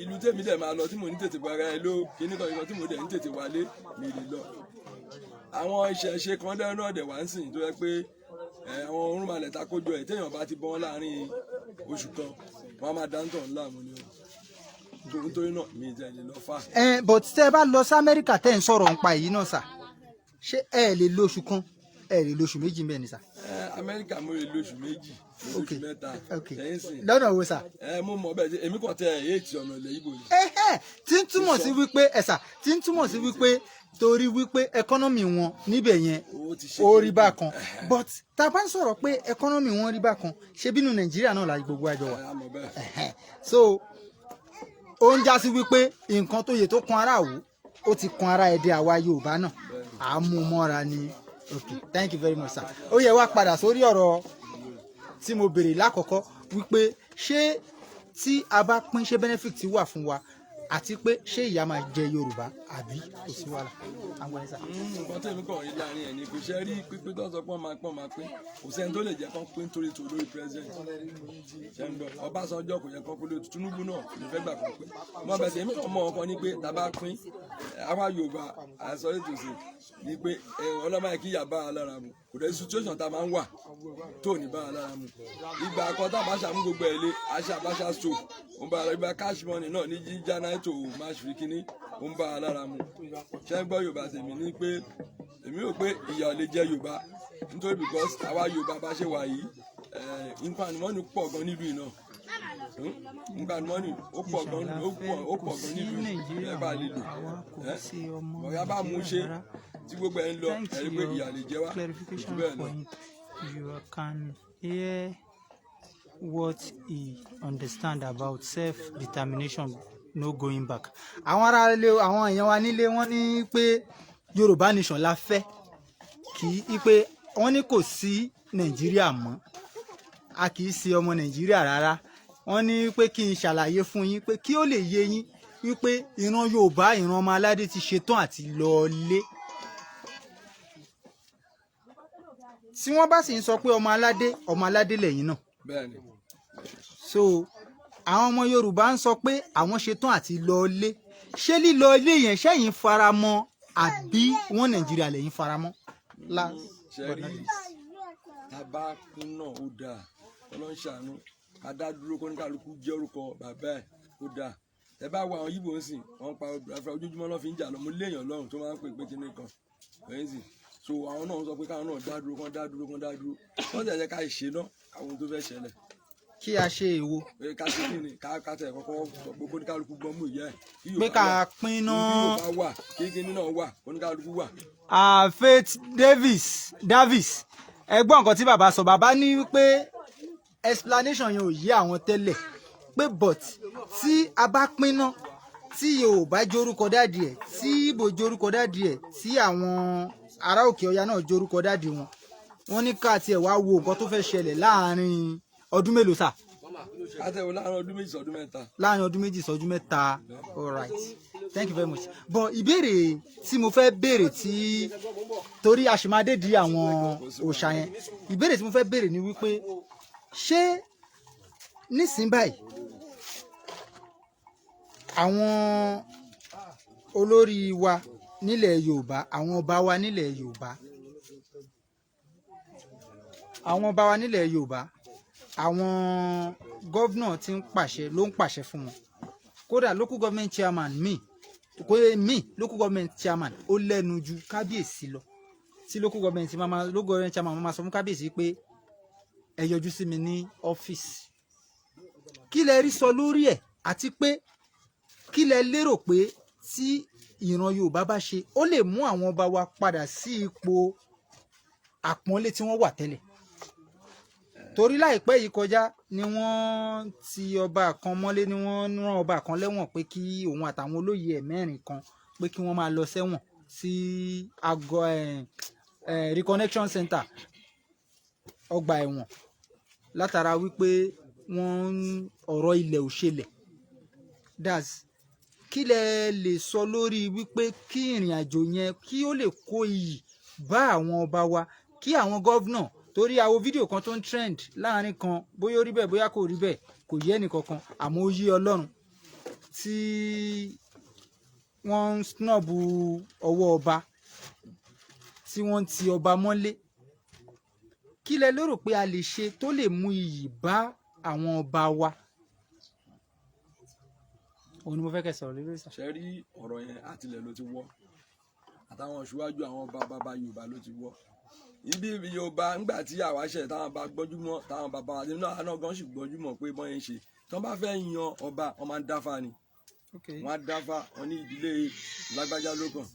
ìlú tèmi dẹ̀ máa lọ tí mo ní tètè wá ẹ ló kíní kan ìkan tí mo dẹ̀ ní tètè wálé mi lè lọ. àwọn ìṣẹ̀ṣe kan dẹ́rẹ́ náà dẹ̀ wá ń sìn tó yẹ pé àwọn orúnmalẹ̀ ta kójọ ẹ̀ téèyàn bá ti bọ́ láàrin oṣù kan wọ́n á máa dáńtọ̀ ńlá mu ni o nítorí náà mi ìjà lè lọ fà. but tẹ́ ẹ bá lọ sí Amẹ́ríkà tẹ́ ẹ̀ ń sọ̀rọ̀ nípa èyí náà sà ṣé ẹ lè lo oṣù kan ẹ lè lo oṣù méjì mbẹ ni sà. Amẹ́ríkà mo lè lo oṣù méjì oṣù mẹ́ta ẹ̀yìn sìn. lọ́nà wo sà. mo mọ̀ bẹ́ẹ̀ èmi kàn tẹ èyí ọ̀nà ilẹ̀ Ìgbò ni. tí ń túmọ̀ sí wípé tí ń túmọ̀ sí wípé torí wípé ẹkọ́nọ́mì wọn níbẹ̀ yẹn ó rí bákan but tá a bá ń sọ̀rọ̀ pé ẹkọ́nọ́mì wọn rí bákan ṣé bínú Nàìjíríà náà la gbogbo àjọ wa so ó ń já sí wípé nǹkan tó yẹ tó kan ara Àwó ó ti kan ara ẹ̀dẹ̀ àwa Yorùbá náà àmúmọ́ra ni okay thank you very much sir. ó yẹ wá padà sórí ọ̀rọ̀ tí mo béèrè lákọ̀ọ́kọ́ wípé ṣé tí a bá pín ṣé benefit wà fún wa àti pé ṣé ìyà máa jẹ Yorùbá àbí kò sí wàhálà. nǹkan tó èmi kàn rí láàrin ẹ̀ ni kò ṣe rí pípín tó ń sọ pé wọ́n máa pín kò sẹ́ni tó lè jẹ́ kán pín torí tó lórí president Ọbásanjọ́ kò yẹ kán pín lórí Tinubu náà kò fẹ́ gbà kán pín wọ́n bẹ̀ sí èmi kàn mọ́ ọkàn ní pé tá a bá pín àwa Yorùbá àìsàn ètò sí ni pé ọlọ́mọ yẹn kí ìyà bá a lára mu kò dé situation tá a máa ń wà tó ní bá a lára mu ìgbà kan tá a bá ṣàmú gbogbo ẹ̀ lé aṣábáṣá stove ó ń bá a lára ìgbà cash money náà ní jíjá náà tó match fi kíní ó ń bá a lára mu ṣé ń gbọ́ Yorùbá tèmi ní pé èmi rò pé ìyà ò lè jẹ Yorùbá nítorí because àwa Yorùbá bá ṣe wà yìí ìpanimọ́ni pọ̀ gan nílùú iná ìpanimọ́ni ó pọ̀ gan nílùú ẹ bá lè lò ọ̀yá bá mú ṣe tí gbogbo ẹ̀ ń lọ ẹ̀rí pé ìyà lè jẹ wá jù bẹ́ẹ̀ lọ. You can hear what he understand about self-determination, no going back. Àwọn ará ilé àwọn èèyàn wa nílé wọ́n ní pé Yorùbá nation la fẹ́ kì í pé wọ́n ní kò sí Nàìjíríà mọ́ a kì í ṣe ọmọ Nàìjíríà rárá. Wọ́n ní pé kí n ṣàlàyé fún yín pé kí ó lè yé yín wípé ìran Yorùbá ìran ọmọ aládé ti ṣetán àti lọ lé. Tí wọ́n bá sì ń sọ pé ọmọ aládé lẹ́yìn náà. Bẹ́ẹ̀ni. So àwọn ọmọ Yorùbá ń sọ pé àwọn ṣetán àti lọ lé. Ṣé lílọ ilé yẹn ṣẹ́yìn faramọ́ àbí wọ́n Nàìjíríà lẹ́yìn faramọ́? Ṣẹ́rí tabakun náà ó dáa Ọlọ́run ṣàánú adádúró kọ́níkàlùkù jẹ́ orúkọ bàbá ẹ̀ ó dáa. Ẹ bá wo àwọn Yíbò ń sìn wọ́n pa ojoojúmọ́ náà fi ń jà lọ mo léèyàn lọ́rùn tó máa ń pè kíní kan lẹ́yìn sìn so àwọn náà sọ pé káwọn náà dádúró wọ́n tẹ̀ ẹ́ ká ṣe náà àwọn ohun tó fẹ́ ṣẹlẹ̀. Kí a ṣe èwo. Pé ká ṣe kí ni ká tẹ̀ kọ́kọ́ sọ pé kọ́níkàlùkù gbọ́n mú ìyá ẹ̀. Pé ká pín náà. Bí Yorùbá wà kíkíní náà wà kọ́níkàlùkù wà. Faith Davis ẹ gbọ́ nǹkan tí bàbá sọ. Bàbá ní wípé explanation yẹn ò yé àwọn tẹ́lẹ̀ pé but tí a bá pín náà tí Yorùbá jórúkọ dáàdì ẹ̀ tí Ìgbò jórúkọ dáàdì ẹ̀ tí àwọn ará òkè ọya náà jórúkọ dáàdì wọn wọ́n ní ká tiẹ̀ wá wo nǹkan tó fẹ́ ṣẹlẹ̀ láàárín ọdún mélòó sà. Àtẹ̀wò láàárín ọdún méjì sọ́dún mẹ́ta. Láàárín ọdún méjì sọ́dún mẹ́ta. All right, thank you very much. But ìbéèrè tí mo fẹ́ béèrè tí torí àṣìmáde di àwọn òòṣà yẹn ìbéèrè tí mo fẹ́ béèrè ni wípé ṣé nísìnyí báyìí àwọn olórí wa nílẹ̀ Yorùbá àwọn ọba wa nílẹ̀ Yorùbá àwọn gọ́vnà tí ń pàṣẹ ló ń pàṣẹ fún wọn kódà local government chairman local government chairman ó lẹ́nu ju kábíyèsí lọ tí local government chairman máa sọ fún kábíyèsí pé ẹ yọjú sí mi ní ọ́fíìsì. Kí lẹ rí sọ lórí ẹ̀ àti pé kí lẹ lérò pé tí ìran Yorùbá bá ṣe ó lè mú àwọn ọba wa padà sí ipò àpọ́nlé tí wọ́n wà tẹ́lẹ̀? Torí láìpẹ́ yìí kọjá ni wọ́n ti ọba kan mọ́lé ni wọ́n rán ọba kan lẹ́wọ̀n pé kí òun àtàwọn olóyè ẹ̀ mẹ́rin kan pé kí wọ́n máa lọ sẹ́wọ̀n sí àgọ́ reconnection center ọgbà ẹ̀wọ̀n látara wípé wọ́n ọ̀rọ̀ ilẹ̀ ò ṣẹlẹ̀. Kí lẹ lè sọ lórí wípé kí ìrìn àjò yẹn kí ó lè kó iyì bá àwọn ọba wa kí àwọn gọ́vnà torí àwọn fídíò kan tó ń trend láàrin kan bóyá ó rí bẹ́ẹ̀ bóyá kò rí bẹ́ẹ̀ kò yé ẹnìkankan àmọ́ ó yé Ọlọ́run tí wọ́n ń snub ọwọ́ ọba tí wọ́n ti ọba mọ́lé. Kí lẹ lérò pé a lè ṣe tó lè mú iyì bá àwọn ọba wa? Òun ni mo fẹ́ kẹ́ sọ̀rọ̀ lórí sà. Ṣé rí ọ̀rọ̀ yẹn àtìlẹ̀ ló ti wọ́ àtàwọn ìṣíwájú àwọn bàbá Yorùbá ló ti wọ́. Ibi Yorùbá ńgbà tí Awíṣẹ táwọn bá gbọ́júmọ̀ táwọn bàbá wa náà gan sì gbọ́júmọ̀ pé bọ́n yẹn ṣe tí wọ́n bá fẹ́ yan ọba wọ́n máa ń dáfá ni wọ́n á dáfá wọn ní ìdílé lágbájá ló kàn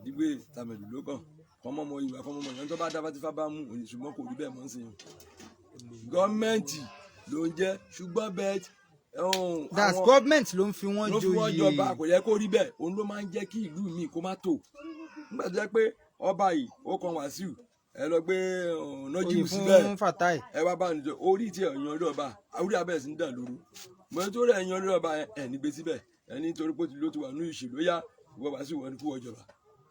ìdílé tàmẹ̀dù ló kàn kọ́mọ́mọ ìwà kọ́mọ́mọ ìyẹn tó bá dáfá tí fá bá mú òyìn ṣùgbọ́n kò rí bẹ́ẹ̀ mọ́ sí yẹn. Gọ́ọ̀mẹ̀ntì ló ń jẹ́ ṣùgbọ́n bẹ́ẹ̀ government ló ń fi wọ́n jọba kò yẹ kó rí bẹ́ẹ̀ òun ló máa ń jẹ́ kí ìlú mi kó má tò nígbà tó jẹ́ pé ọba yìí ó kan Wàsíù ẹ lọ gbé Nájímù síbẹ̀ ẹ wá bá nìjọ orí tí ẹ̀yàn orí ọba àwùjọ abẹ́ sí ń dà lóru mo tó rẹ̀ ẹ̀yàn orí ọba ẹ̀ nígbè síbẹ̀ ẹ̀ nítorí pé ló ti wà ní ìṣèlú yá ìwọ Wàsíù wọn ni kú ọjọba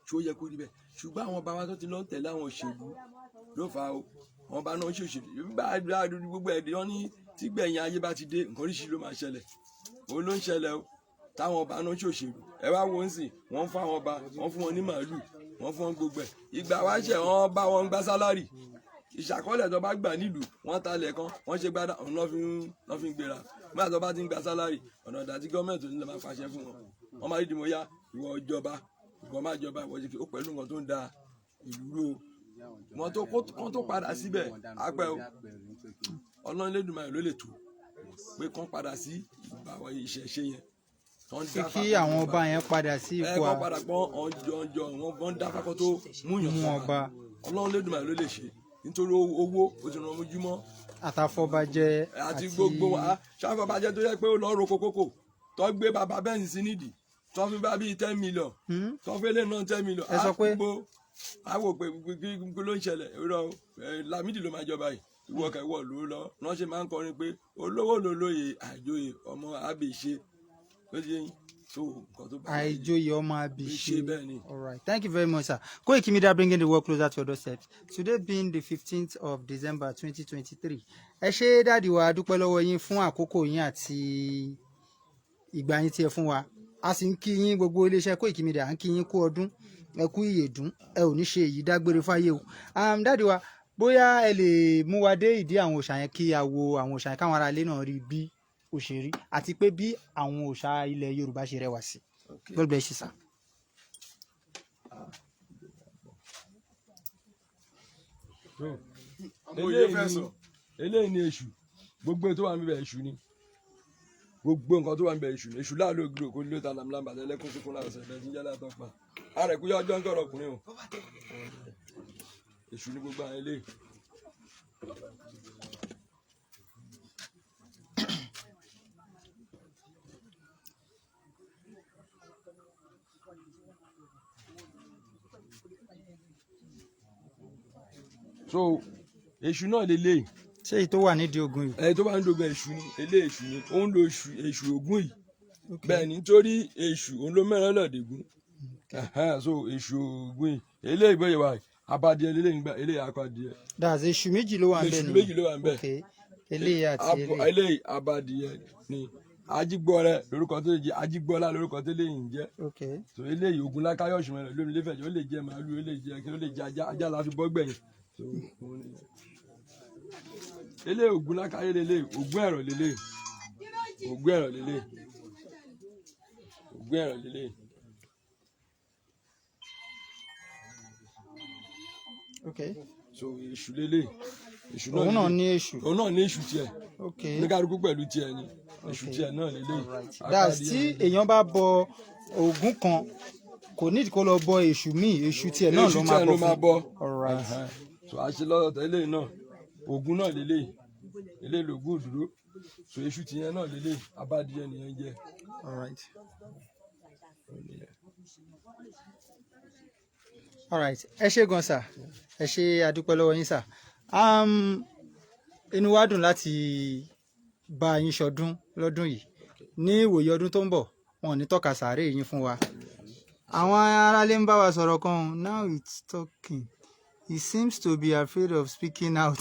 tí ó yẹ kó rí bẹ́ẹ̀ ṣùgbọ́n àwọn ọba wa tó ti lọ ń tẹ̀lé àwọn òṣèlú ló fà á o wọn bá náà ń ṣòṣèlú bá gbogbo ẹ̀ wọ́n ní tí gbẹ̀yìn ayé bá ti dé nǹkan oríṣiríṣi ló máa ṣẹlẹ̀ òun ló ń ṣẹlẹ̀ o táwọn ọba náà ń ṣòṣèlú ẹ wá wo ń sìn wọ́n ń fún àwọn ọba wọ́n fún wọn ní màálù wọ́n fún wọn gbogbo ẹ̀ ìgbà Awíṣẹ wọ́n bá wọn gbá sálárì ìṣàkọọ́lẹ̀ tó bá gbà nílùú wọ́n talẹ̀ kan wọ́n ṣe gbádà ọ̀nà lọ́ fi ń gbéra nígbà tó bá ti ń gba sálárì ọ̀nà ọ̀dà tí gọ́ọ̀mẹ̀ntì ní ló máa pàṣẹ fún wọn wọ́n máa rí dìmọ̀ yá ìwọ ìjọba ìwọ máa jọba ìwọ ṣe ó pẹ̀lú nǹkan tó ń da ìlú ró wọn tó kán tó padà síbẹ̀ apẹ́ o Ọlọ́run Elédùmarè ló lè tó pé kán padà sí ìbáwọ̀ ìṣẹ̀ṣe yẹn kí àwọn ọba yẹn padà sí ipò kán padà pọ́n ọjọ́ wọn dá fakọ́ tó múyàn ọba Ọlọ́run Elédùmarè ló lè ṣe nítorí owó ó ti ràn ojúmọ́ àtàfọbàjẹ àti gbogbo wa ṣàfọbàjẹ tó yẹ pé ó lọ roko kókò tó gbé bàbá bẹ́ẹ̀nsì sí nídìí tó fi bá bíi 10 million tó fi lè ná 10 million ẹ sọ pé àwò pé kí ló ń ṣẹlẹ̀ irọ́ Lámídì ló máa jọba yìí ìwọ kẹwọ́ ló lọ wọ́n ṣe máa ń kọrin pé olówó ló lóye àjòyè ọmọ àbèṣe ló ṣe yín so nǹkan tó bá àìjòyè ọmọ àbèṣe bẹ́ẹ̀ ni. All right, thank you very much, sir. KOIKIMEDIA bringing the world closer to your doorstep. Today being the 15th of December 2023. Ẹ ṣé dáàdì wa dúpẹ́ lọ́wọ́ yín fún àkókò yín àti ìgbà yín tí ẹ fún wa. A sì ń kí yín gbogbo iléeṣẹ́ KOIKIMEDIA à ń kí yín kú ọdún ẹ kú ìyèdún ẹ ò ní ṣe èyí dágbére fáyé o. Dáàdì wa bóyá ẹ lè mú wa dé ìdí àwọn òòṣà yẹn kí a wo àwọn òòṣà yẹn káwọn ará ilé náà rí bí òṣèré àti pé bí àwọn òòṣà ilẹ̀ Yorùbá ṣe rẹwà sí. God bless you, sir. eléyìí ni èṣù gbogbo tó wà níbẹ̀ èṣù ni gbogbo nǹkan tó wà níbẹ̀ èṣù ni èṣù láàlú ògiri òkú lílo ta làmúlàmù àti ẹlẹ́kùn síkún láàrọ̀ sẹ̀dẹ̀ tí ń jẹ́ látọ̀ pa àrẹ̀kú yá ọjọ́ ń kọ̀rọ̀ ọkùnrin o èṣù ni gbogbo àwọn eléyìí. so èṣù náà lélẹ̀ ṣé èyí tó wà nídìí ogun yìí. èyí tó wà nídìí ogun èṣù ni eléyìí èṣù ni ó ń lo èṣù ogun yìí bẹ́ẹ̀ ni nítorí èṣù òun ló mẹ́rin lọ́ọ̀dẹ́gun so èṣù ogun yìí eléyìí bẹ́ẹ̀ wà abadìẹ lélẹ́yìn gbà eléyìí akọ adìẹ. that's èṣù méjì ló wà ń bẹ èṣù méjì ló wà ń bẹ eléyìí àti eléyìí abadìẹ ni ajigbọrẹ lórúkọ tó lè jẹ ajigbọlá lórúkọ tó lè yìn jẹ so eléyìí ogun lákàyọ̀sùn rẹ lómi lẹ́fẹ̀ẹ́ ó lè jẹ màálù ó lè jẹ kí ó lè jẹ ajá la fi bọ́ gbẹ̀yìn so eléyìí ogun lákàyè lélẹ̀ ogun ẹ̀rọ lélẹ̀ ogun ẹ̀rọ lélẹ̀ ogun ẹ̀rọ lélẹ̀. so èṣù lélẹ̀ èṣù náà òun náà ní èṣù òun náà ní èṣù tiẹ̀ oníkálukú pẹ̀lú tiẹ̀ ni èṣù tiẹ̀ náà lélẹ̀. that's tí èèyàn bá bọ Ògún kan kò ní kó lọ bọ èṣù míì èṣù tiẹ̀ náà ló máa bọ fún. so àṣelọ́dọ̀ tẹ́lẹ̀ náà Ògún náà lélẹ̀ eléyìí lògùn òdúró so èṣù tìyẹn náà lélẹ̀ abádìẹ nìyẹn jẹ. All right, ẹ ṣé gan sà ẹ ṣé adúpẹ́ lọ́wọ́ yín sà. Inú wa dùn láti bá yín ṣọdún lọ́dún yìí ní ìwòye ọdún tó ń bọ̀ wọn ò ní tọ́ka sàárè yín fún wa. Àwọn aráalé ń bá wa sọ̀rọ̀ kan now it's talking he seems to be afraid of speaking out.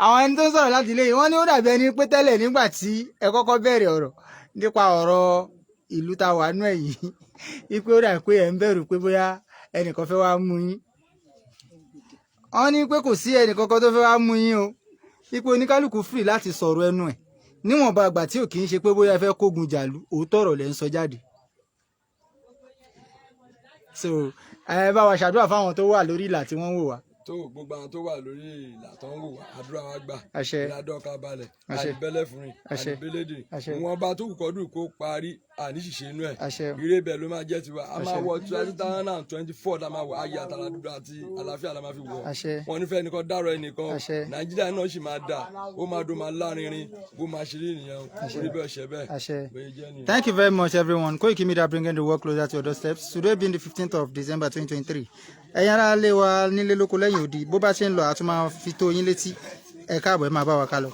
Àwọn ẹni tó ń sọ̀rọ̀ láti ilé yìí wọ́n ní ó dàbí ẹni pé tẹ́lẹ̀ nígbà tí ẹ kọ́kọ́ bẹ̀rẹ̀ ọ̀rọ̀ nípa ọ̀rọ̀ ìlú ta wà nú ẹ̀ yìí wípé ó dàbí pé ẹ̀ ń bẹ̀rù pé bóyá ẹnìkan fẹ́ wá mú yín. Wọ́n ní pé kò sí ẹnìkankan tó fẹ́ wá mú yín o wípé oníkálukú free láti sọ̀rọ̀ ẹnu ẹ̀ níwọ̀nba àgbà tí ò kì í ṣe pé bóyá ẹ fẹ́ kógun jàlú òótọ́ ọ̀rọ̀ lẹ́ ń sọ jáde. So ẹ bá wa ṣàdúrà fáwọn tó wà lórí ìlà tí wọ́n ń wò wá. tó gbogbo àwọn tó wà lórí ìlà tó ń wò wá àdúrà wa gbà àṣẹ ìlàdọ́ka balẹ̀ àìbẹ́lẹ̀ fúnrin àìbẹ́lẹ́dì wọn bá tó kọ́dún kó parí àníṣìṣe inú ẹ̀ ire bẹ́ẹ̀ ló máa jẹ́ tiwa a máa wọ 2024 la máa wọ ayé àtàrà dúdú àti àlàáfíà la máa fi wọ̀ wọn nífẹ̀ẹ́ nìkan dárò ẹnìkan Nàìjíríà náà sì máa dà ó máa dùn máa lárinrin bó máa ṣe rí nìyẹn orí bẹ́ẹ̀ ṣẹ bẹ́ẹ̀. Thank you very much everyone. KOIKIMEDIA bringing the world closer to your doorsteps. Today being the 15th of December 2023. Ẹ̀yin ará ilé wa nílé lóko lẹ́yìn odi bó bá ṣe ń lọ àtúmọ̀ fi tó yín létí ẹ káàbọ̀ ẹ máa bá wa ká lọ.